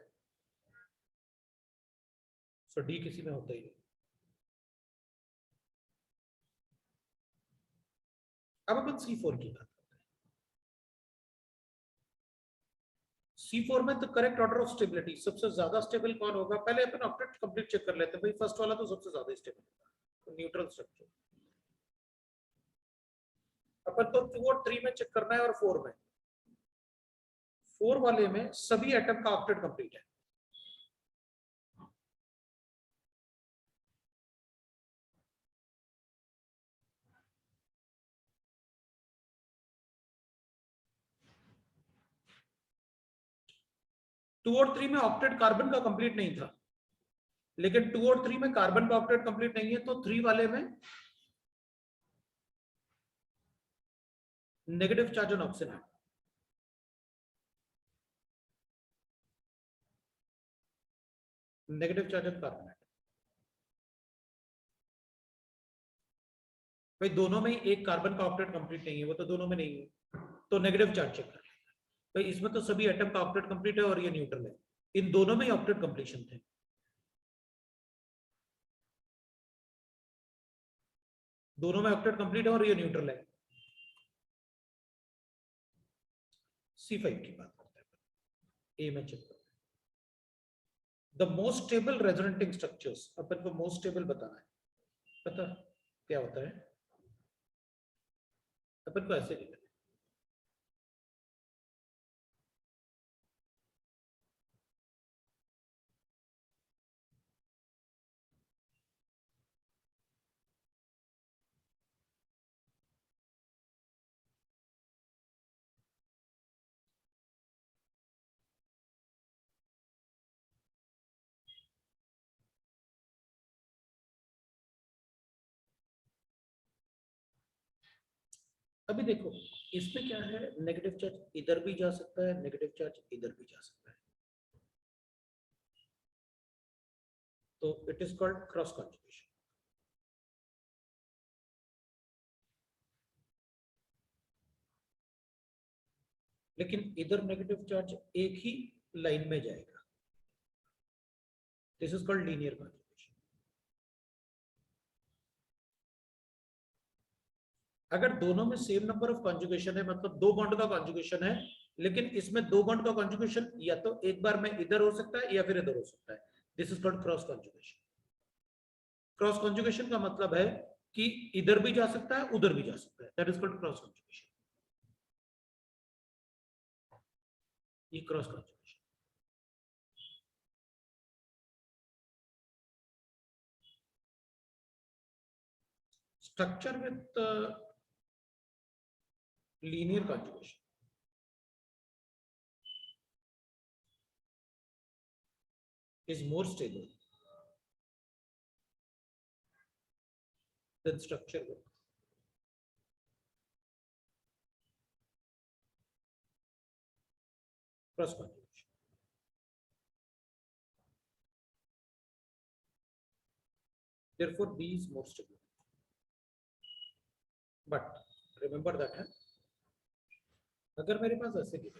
सो डी किसी में होता ही नहीं। अब अपन C4 की बात करते हैं। C4 में तो करेक्ट ऑर्डर ऑफ स्टेबिलिटी, सबसे ज्यादा स्टेबल कौन होगा? पहले अपन ऑक्टेट कंप्लीट चेक कर लेते हैं भाई, फर्स्ट वाला तो सबसे ज्यादा स्टेबल होगा, तो न्यूट्रल स्ट्रक्चर। अपन तो 2 और 3 में चेक करना है और 4 में। 4 वाले में सभी एटम का ऑक्टेट कंप्लीट है। टू और 3 में ऑक्टेट कार्बन का कंप्लीट नहीं था, लेकिन 2 और 3 में कार्बन का ऑक्टेट कंप्लीट नहीं है, तो 3 वाले में नेगेटिव चार्ज ऑन ऑक्सीजन है। नेगेटिव चार्ज ऑन कार्बन है। भाई दोनों में एक कार्बन का ऑक्टेट कंप्लीट नहीं है, वो तो दोनों में नहीं है, तो नेगेटिव चार्ज चेक कर लेंगे। भाई इसमें तो सभी एटम का ऑक्टेट कंप्लीट है और ये न्यूट्रल है, इन दोनों में ही ऑक्टेट कंप्लीशन थे। दोनों में ऑक्टेट कंप्लीट है और ये न्यूट्रल है। C5 की बात करते हैं, ए में चेक करते हैं। The most stable resonating structures, अपन को मोस्ट स्टेबल बताना है। पता क्या होता है? अपन को ऐसे लिखना है, अभी देखो इसमें क्या है, नेगेटिव चार्ज इधर भी जा सकता है, नेगेटिव चार्ज इधर भी जा सकता है, तो it is called cross conjugation. लेकिन इधर नेगेटिव चार्ज एक ही लाइन में जाएगा, this is called linear conjugation. अगर दोनों में सेम नंबर ऑफ कॉन्जुगेशन है, मतलब 2 बॉन्ड का कॉन्जुगेशन है, लेकिन इसमें 2 बॉन्ड का कॉन्जुगेशन या तो एक बार में इधर हो सकता है या फिर इधर हो सकता है, this is called cross conjugation. Cross conjugation का मतलब है कि इधर भी जा सकता है, उधर भी जा सकता है, that is called cross conjugation. ये cross conjugation. Structure with linear conjugation is more stable than structure with cross conjugation. Therefore, B is more stable. But remember that है, अगर मेरे पास ऐसे की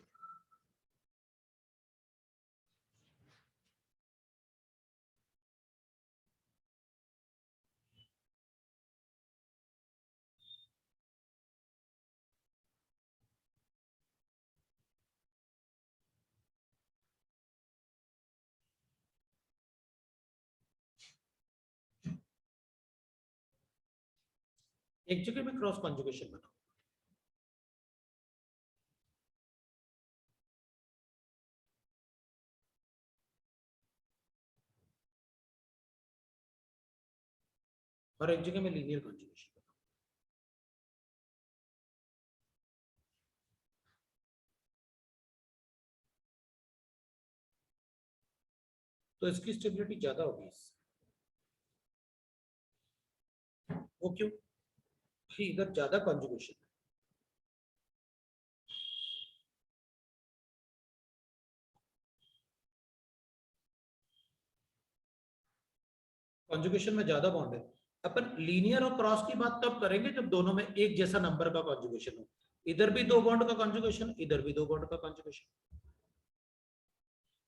एक जगह में क्रॉस कॉन्जुगेशन बनाओ, और एक जगह में लीनियर कॉन्जुगेशन बनाओ। तो इसकी स्टेबिलिटी ज्यादा होगी इससे। वो क्यों? इधर ज्यादा कॉन्जुगेशन है, कॉन्जुगेशन में ज्यादा बॉन्ड है। अपन लीनियर और क्रॉस की बात तब करेंगे जब दोनों में एक जैसा नंबर का कॉन्जुगेशन हो, इधर भी 2 बॉन्ड का कॉन्जुगेशन, इधर भी 2 बॉन्ड का कॉन्जुगेशन।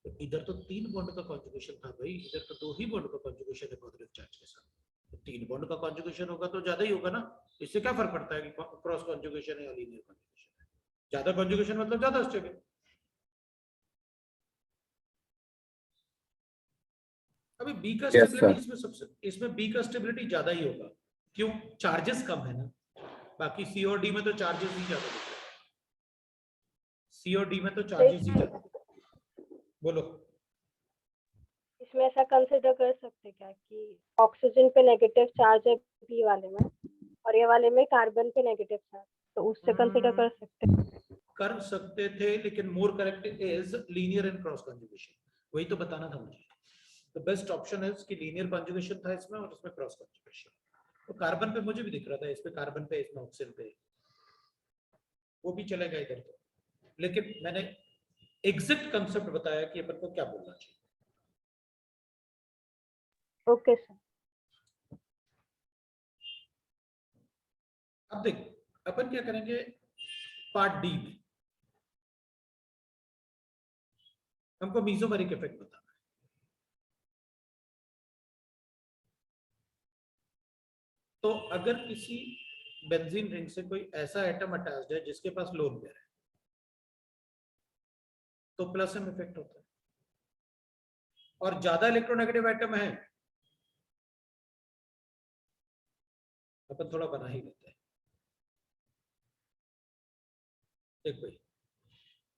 तो इधर तो 3 बॉन्ड का कॉन्जुगेशन था भाई, इधर तो 2 ही बॉन्ड का कॉन्जुगेशन है पॉजिटिव चार्ज के साथ, तो 3 बॉन्ड का कॉन्जुगेशन होगा तो ज्यादा ही होगा ना। इससे क्या फर्क पड़ता है कि क्रॉस कॉन्जुगेशन है या लीनियर कॉन्जुगेशन है? ज्यादा कॉन्जुगेशन मतलब ज्यादा स्टेबल। अभी बी का स्टेबिलिटी इसमें बी का स्टेबिलिटी ज्यादा ही होगा, क्यों? चार्जेस कम है ना, बाकी सी और डी में तो चार्जेस ही ज्यादा दिख रहे हैं। सी और डी में तो चार्जेस ही चलते हैं। बोलो। इसमें ऐसा कंसिडर कर सकते क्या कि ऑक्सीजन पे नेगेटिव चार्ज है बी वाले में और ये वाले में कार्बन पे नेगेटिव चार्ज, तो उससे कंसिडर कर सकते हैं। कर सकते थे, लेकिन more correct is linear and cross conjugation. वही तो बताना था मुझे। द बेस्ट ऑप्शन इज कि लीनियर कंजुगेशन था इसमें और इसमें क्रॉस कंजुगेशन। तो कार्बन पे मुझे भी दिख रहा था, इस पे कार्बन पे, इसमें ऑक्सीजन पे, वो भी चलेगा इधर तो। लेकिन मैंने एग्जैक्ट कंसेप्ट बताया कि अपन को क्या बोलना चाहिए। Okay sir. अब देख, अपन क्या करेंगे पार्ट डी में, हमको मीसोमेरिक इफेक्ट बताना है। तो अगर किसी बेंजीन रिंग से कोई ऐसा एटम अटैच्ड है जिसके पास लोन पेयर है, तो प्लस एम इफेक्ट होता है। और ज्यादा इलेक्ट्रोनेगेटिव एटम है, अपन थोड़ा बना ही लेते हैं। देख भाई,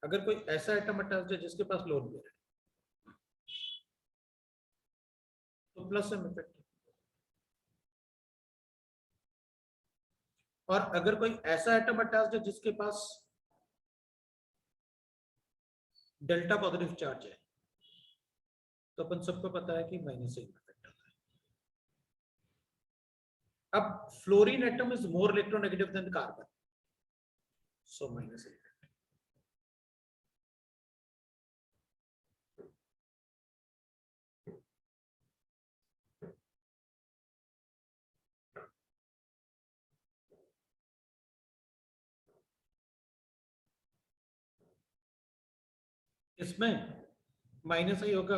अगर कोई ऐसा एटम अटैच्ड है जिसके पास लोन पेयर है, तो प्लस एम इफेक्ट। और अगर कोई ऐसा एटम अटैच्ड है जिसके पास डेल्टा पॉजिटिव चार्ज है, तो अपन सबको पता है कि माइनस एम इफेक्ट आता है। अब fluorine atom is more electronegative than carbon, so minus M. इसमें माइनस ही होगा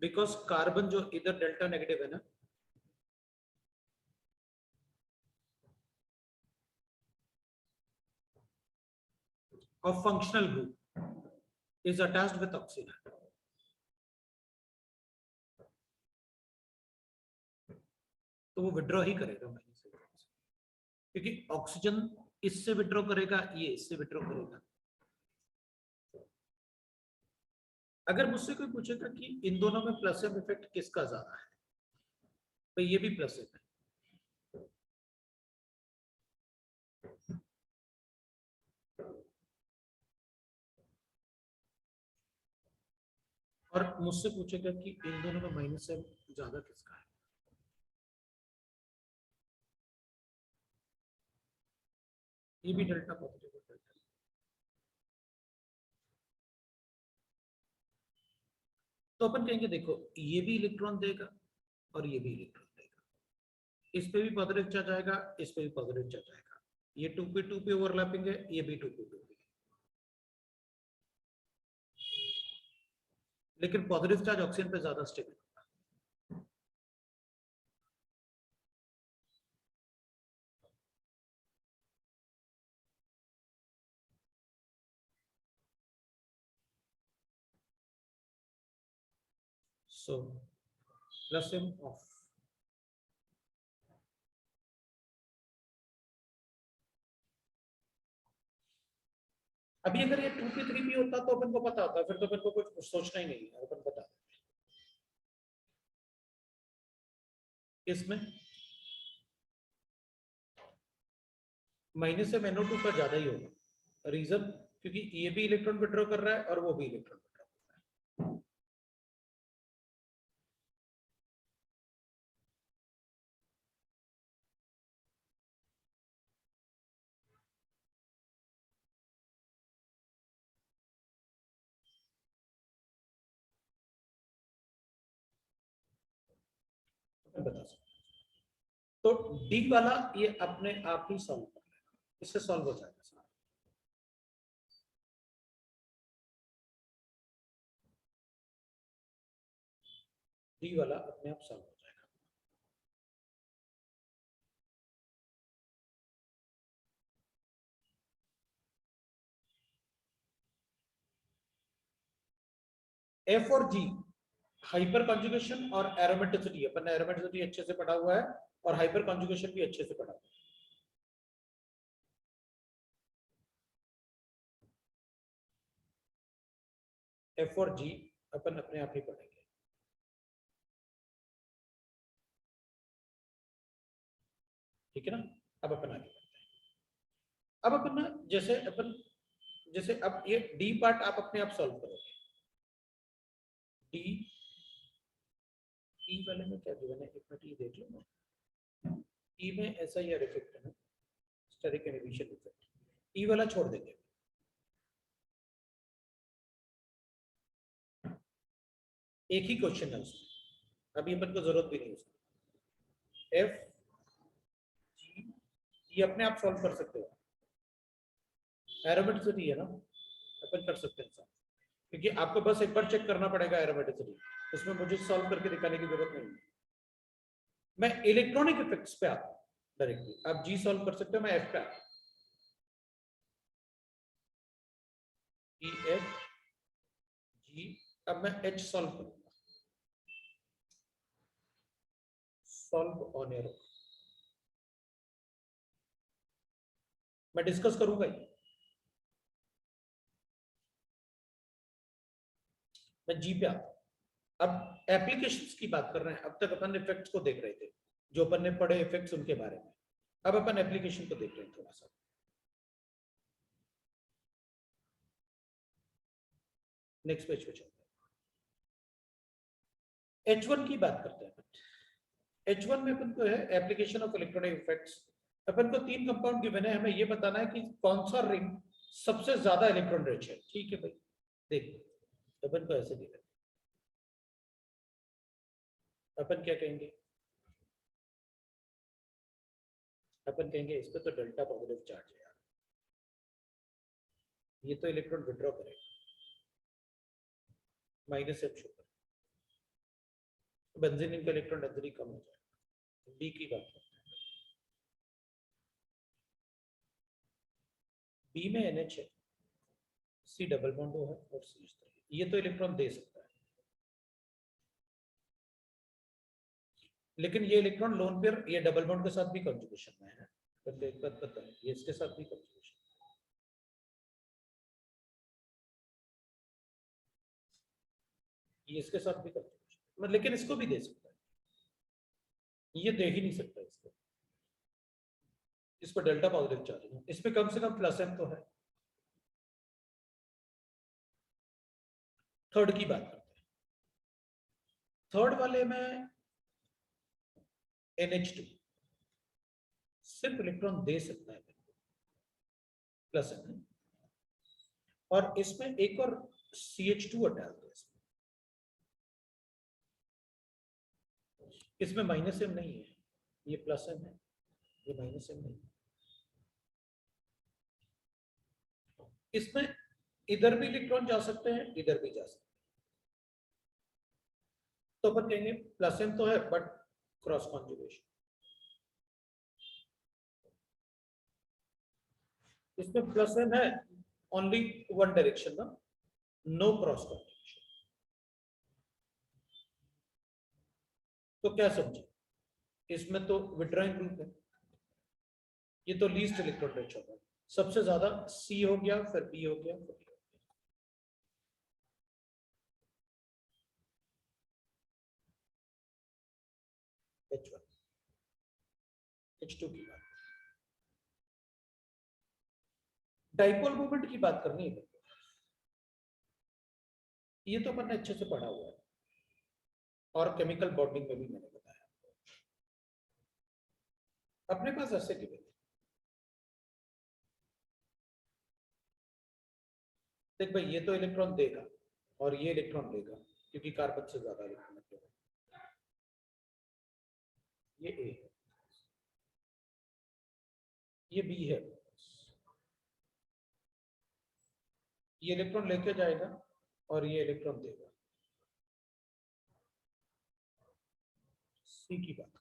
बिकॉज कार्बन जो इधर डेल्टा नेगेटिव है ना, और functional group is attached with oxygen, तो वो विड्रॉ ही करेगा माइनस से, क्योंकि ऑक्सीजन इससे विड्रॉ करेगा, ये इससे विड्रॉ करेगा। अगर मुझसे कोई पूछेगा कि इन दोनों में प्लस एम इफेक्ट किसका ज्यादा है, तो ये भी प्लस एम है। और मुझसे पूछेगा कि इन दोनों में माइनस एम ज्यादा किसका है, ये भी डेल्टा पॉजिटिव है। तो अपन कहेंगे देखो, ये भी इलेक्ट्रॉन देगा और ये भी इलेक्ट्रॉन देगा, इस पे भी पॉजिटिव चार्ज आएगा, इस पे भी पॉजिटिव चार्ज आएगा। ये 2p2p ओवरलैपिंग है, ये भी 2p2p, लेकिन पॉजिटिव चार्ज ऑक्सीजन पे ज्यादा स्टेबल होगा। सो प्लस एम ऑफ अभी अगर ये 2p3p होता तो अपन को पता होता, फिर तो अपन को कुछ सोचना ही नहीं है, अपन बता देते। इसमें माइनस एम NO2 का ज्यादा ही होगा। रीजन, क्योंकि ये भी इलेक्ट्रॉन विड्रॉ कर रहा है और वो भी इलेक्ट्रॉन विड्रॉ कर रहा है। अपन बता सकते हैं। तो डी वाला ये अपने आप ही सॉल्व कर लेगा, इससे सॉल्व हो जाएगा सारा। डी वाला अपने आप सॉल्व हो जाएगा। एफ और जी हाइपर कॉन्जुगेशन और एरोमेटिसिटी, अपन ने एरोमेटिसिटी अच्छे से पढ़ा हुआ है और हाइपर कॉन्जुगेशन भी अच्छे से पढ़ा हुआ है। F और G अपन अपने आप ही पढ़ेंगे। ठीक है ना, अब अपन आगे बढ़ते हैं। अब अपन ना जैसे अब ये डी पार्ट आप अपने आप सॉल्व करोगे। डी ई वाले में क्या गिवन है, एक मिनट ये देख लो ना। ई में ऐसा ही इफेक्ट है ना, स्टेरिक इनहिबिशन इफेक्ट, ई वाला छोड़ देंगे। एक ही क्वेश्चन है उसमें, अभी अपन को जरूरत भी नहीं उसकी। एफ जी ये अपने आप सॉल्व कर सकते हो, एरोमेटिसिटी है ना, अपन कर सकते हैं सॉल्व, क्योंकि आपको बस एक बार चेक करना पड़ेगा एरोमेटिसिटी, उसमें मुझे सॉल्व करके दिखाने की जरूरत नहीं है। मैं इलेक्ट्रॉनिक इफेक्ट्स पे आता हूं डायरेक्टली, आप जी सॉल्व कर सकते हो, मैं एफ पे आता हूं। ई एफ जी, अब मैं एच सॉल्व करूंगा, सॉल्व ऑन एरो, मैं डिस्कस करूंगा ये। मैं जी पे आता हूं। अब एप्लीकेशंस की बात कर रहे हैं, अब तक अपन इफेक्ट्स को देख रहे थे, जो अपन ने पढ़े इफेक्ट्स उनके बारे में। अब अपन एप्लीकेशन को देख रहे हैं थोड़ा सा। नेक्स्ट पेज पे चलते हैं, H1 की बात करते हैं। H1 में अपन को है एप्लीकेशन ऑफ इलेक्ट्रॉनिक इफेक्ट्स। अपन को 3 कंपाउंड गिवन है, हमें ये बताना है कि कौन सा रिंग सबसे ज्यादा इलेक्ट्रॉन रिच है। ठीक है भाई, देखो अपन को ऐसे दिखा, अपन क्या कहेंगे, अपन कहेंगे इस पे तो डेल्टा पॉजिटिव चार्ज है यार, ये तो इलेक्ट्रॉन विड्रॉ करेगा, माइनस एम शुगर, बेंजीन का इलेक्ट्रॉन डेंसिटी कम हो जाएगा। बी की बात करते हैं, बी में NH है, C डबल बॉन्ड है और C इस तरह, ये तो इलेक्ट्रॉन दे सकता है, लेकिन ये इलेक्ट्रॉन लोन पेयर ये डबल बॉन्ड के साथ भी कंजुगेशन में है, तो एक बात पता है, ये इसके साथ भी कंजुगेशन, ये इसके साथ भी कंजुगेशन, लेकिन इसको भी दे सकता है, ये दे ही नहीं सकता इसको, इस पर डेल्टा पॉजिटिव चार्ज है, इस पे कम से कम प्लस एम तो है। थर्ड की बात करते हैं, थर्ड वाले में NH2 सिर्फ इलेक्ट्रॉन दे सकता है प्लस एम, और इसमें एक और CH2 डाल दो, इसमें माइनस एम नहीं है, ये प्लस एम है, ये माइनस एम नहीं है, इसमें इधर भी इलेक्ट्रॉन जा सकते हैं, इधर भी जा सकते हैं, तो अपन कहेंगे प्लस एम तो है बट क्रॉस कॉन्जुगेशन, इसमें प्लस एम है ओनली वन डायरेक्शन ना, नो क्रॉस कॉन्जुगेशन, तो क्या समझे, इसमें तो विड्रॉइंग ग्रुप है, ये तो लीस्ट इलेक्ट्रॉन रिच होगा, सबसे ज्यादा C हो गया, फिर B हो गया, फिर B हो गया। H1 H2 की बात, डाइपोल मोमेंट की बात करनी है, ये तो मैंने अच्छे से पढ़ा हुआ है और केमिकल बॉन्डिंग में भी मैंने बताया, अपने पास ऐसे गिवन, देख भाई ये तो इलेक्ट्रॉन देगा और ये इलेक्ट्रॉन लेगा, क्योंकि कार्बन से ज्यादा इलेक्ट्रॉन है, ये A है, ये B है, ये इलेक्ट्रॉन लेके जाएगा और ये इलेक्ट्रॉन देगा। C की बात,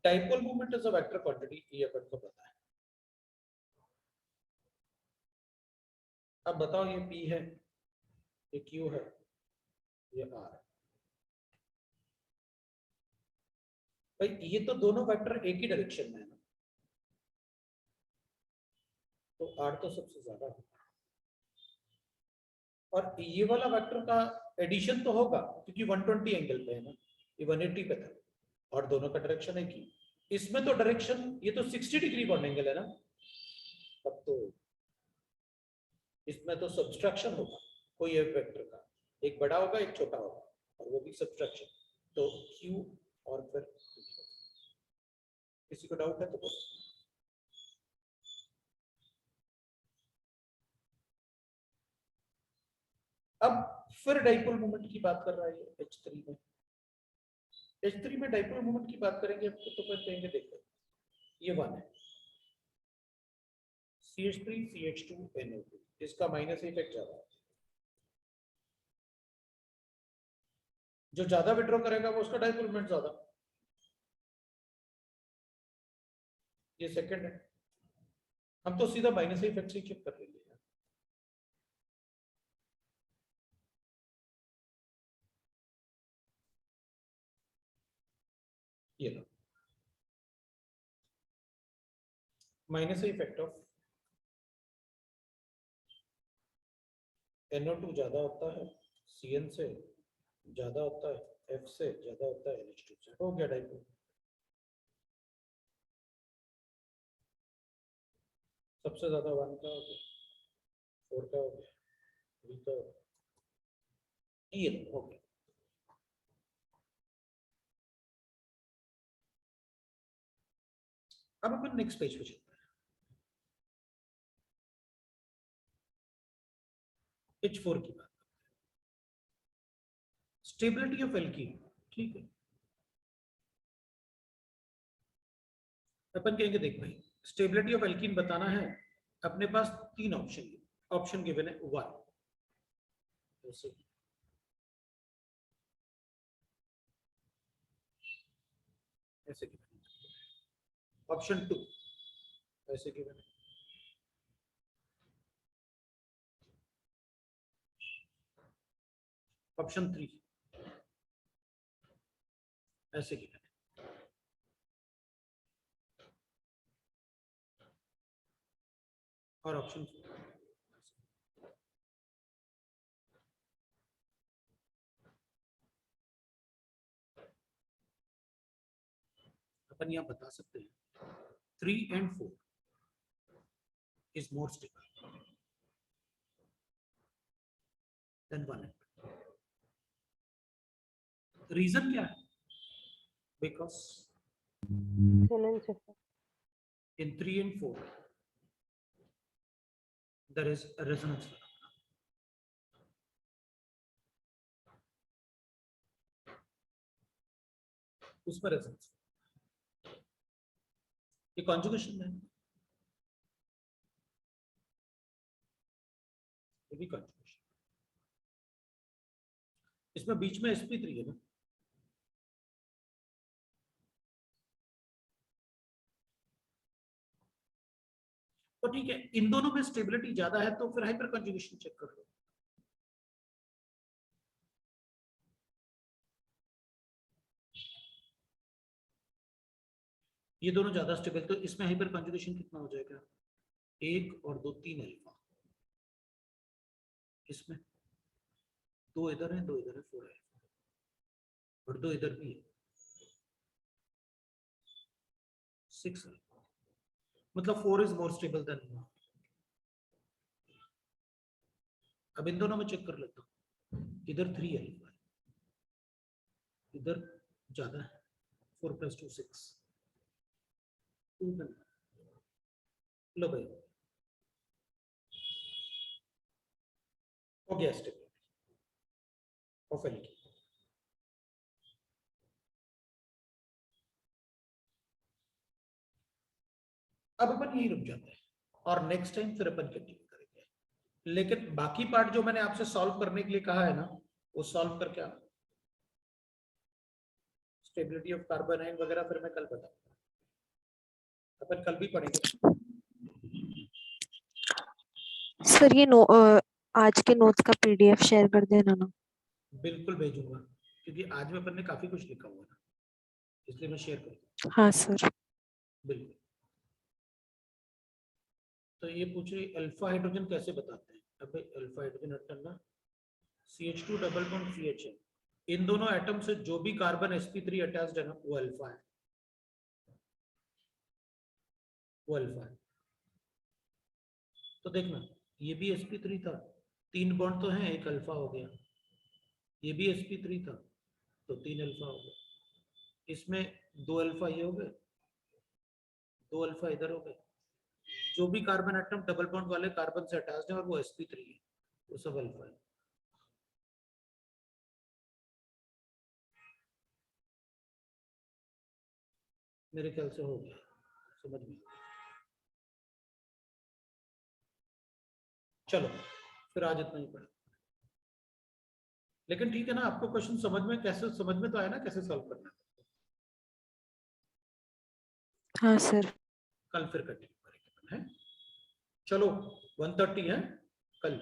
dipole moment is a vector quantity, ये अपन को पता है। अब बताओ ये P है, ये Q है, ये R है, भाई ये तो दोनों वेक्टर एक ही डायरेक्शन में है ना, तो R तो सबसे ज्यादा है, और ये वाला वेक्टर का एडिशन तो होगा क्योंकि 120 एंगल पे है ना, ये 180 पे था और दोनों का डायरेक्शन है की। इसमें तो डायरेक्शन ये तो 60 डिग्री बॉन्ड एंगल है ना, तब तो इसमें तो सब्सट्रैक्शन होगा कोई एक वेक्टर का, एक बड़ा होगा एक छोटा होगा और वो भी सब्सट्रैक्शन, तो Q और फिर किसी को डाउट है तो बोलो। अब फिर डाइपोल मोमेंट की बात कर रहा है H3 में। H3 में डाइपोल मोमेंट की बात करेंगे आपको तो फिर कहेंगे देखो ये 1 है CH3 CH2 NO2, इसका माइनस इफेक्ट ज्यादा है, जो ज्यादा विड्रॉ करेगा वो उसका डाइपोल मोमेंट ज्यादा, ये सेकंड है। हम तो सीधा माइनस इफेक्ट से चेक कर लेंगे। ये लो माइनस इफेक्ट ऑफ NO2 ज्यादा होता है CN से, ज्यादा होता है F से, ज्यादा होता है NH2 से, हो गया डाइपोल। सबसे ज्यादा 1 का हो गया, 4 का हो गया, 3 का हो गया, ये लो हो गया। अब अपन नेक्स्ट पेज पे चलते हैं। H4 की बात, स्टेबिलिटी ऑफ एल्कीन, ठीक है। अपन कहेंगे देख भाई स्टेबिलिटी ऑफ एल्कीन बताना है, अपने पास 3 ऑप्शन गिवन है। 1 ऐसे ऐसे गिवन है, ऑप्शन 2 ऐसे गिवन है, ऑप्शन 3 ऐसे गिवन है, और ऑप्शन 4 अपन यहां बता सकते हैं 3 and 4 is more stable than 1 and 2। Reason क्या है? Because Resonance effect. in 3 and 4 there is a resonance phenomena। उसमें रेजोनेंस, ये कॉन्जुगेशन है, ये भी कॉन्जुगेशन, इसमें बीच में sp3 है ना, तो ठीक है इन दोनों में स्टेबिलिटी ज्यादा है तो फिर हाइपर कॉन्जुगेशन चेक कर लो। ये दोनों ज्यादा स्टेबल, तो इसमें हाइपर कॉन्जुगेशन कितना हो जाएगा? 1 और 2 3 अल्फा, इसमें 2 इधर है 2 इधर है 4 है और 2 इधर भी है 6 अल्फा, मतलब 4 इज मोर स्टेबल देन 1। अब इन दोनों में चेक कर लेता हूँ, इधर 3 अल्फा है, इधर ज्यादा है 4 + 2 6, 2 लो भाई हो गया स्टेबिलिटी ऑफ एल्कीन। अब अपन यही रुक जाते हैं और नेक्स्ट टाइम फिर अपन कंटिन्यू करेंगे, लेकिन बाकी पार्ट जो मैंने आपसे सॉल्व करने के लिए कहा है ना, वो सॉल्व करके आना, स्टेबिलिटी ऑफ कार्बन एंड वगैरह फिर मैं कल बताऊंगा, अपन कल भी पढ़ेंगे। सर ये आज के नोट्स का PDF शेयर कर देना ना। बिल्कुल भेजूंगा क्योंकि आज में अपन ने काफी कुछ लिखा हुआ है ना, इसलिए मैं शेयर करूंगा। हाँ सर। बिल्कुल। तो ये पूछ रही अल्फा हाइड्रोजन कैसे बताते हैं? अब अल्फा हाइड्रोजन हटना CH2 डबल बॉन्ड CH है, इन दोनों एटम से जो भी कार्बन sp3 अटैच्ड है ना वो अल्फा है, वो अल्फा है। तो देखना ये भी sp3 था, 3 बॉन्ड तो हैं, एक अल्फा हो गया, ये भी sp3 था तो 3 अल्फा हो गया, इसमें 2 अल्फा ये हो गए, 2 अल्फा इधर हो गए। जो भी कार्बन एटम डबल बॉन्ड वाले कार्बन से अटैच्ड है और वो sp3 है वो सब अल्फा है। मेरे ख्याल से हो गया, समझ में। चलो फिर आज इतना ही पढ़ा, लेकिन ठीक है ना, आपको क्वेश्चन समझ में, कैसे समझ में तो आया ना कैसे सॉल्व करना है। हाँ सर। कल फिर कंटिन्यू करेंगे, है चलो 1:30 है कल।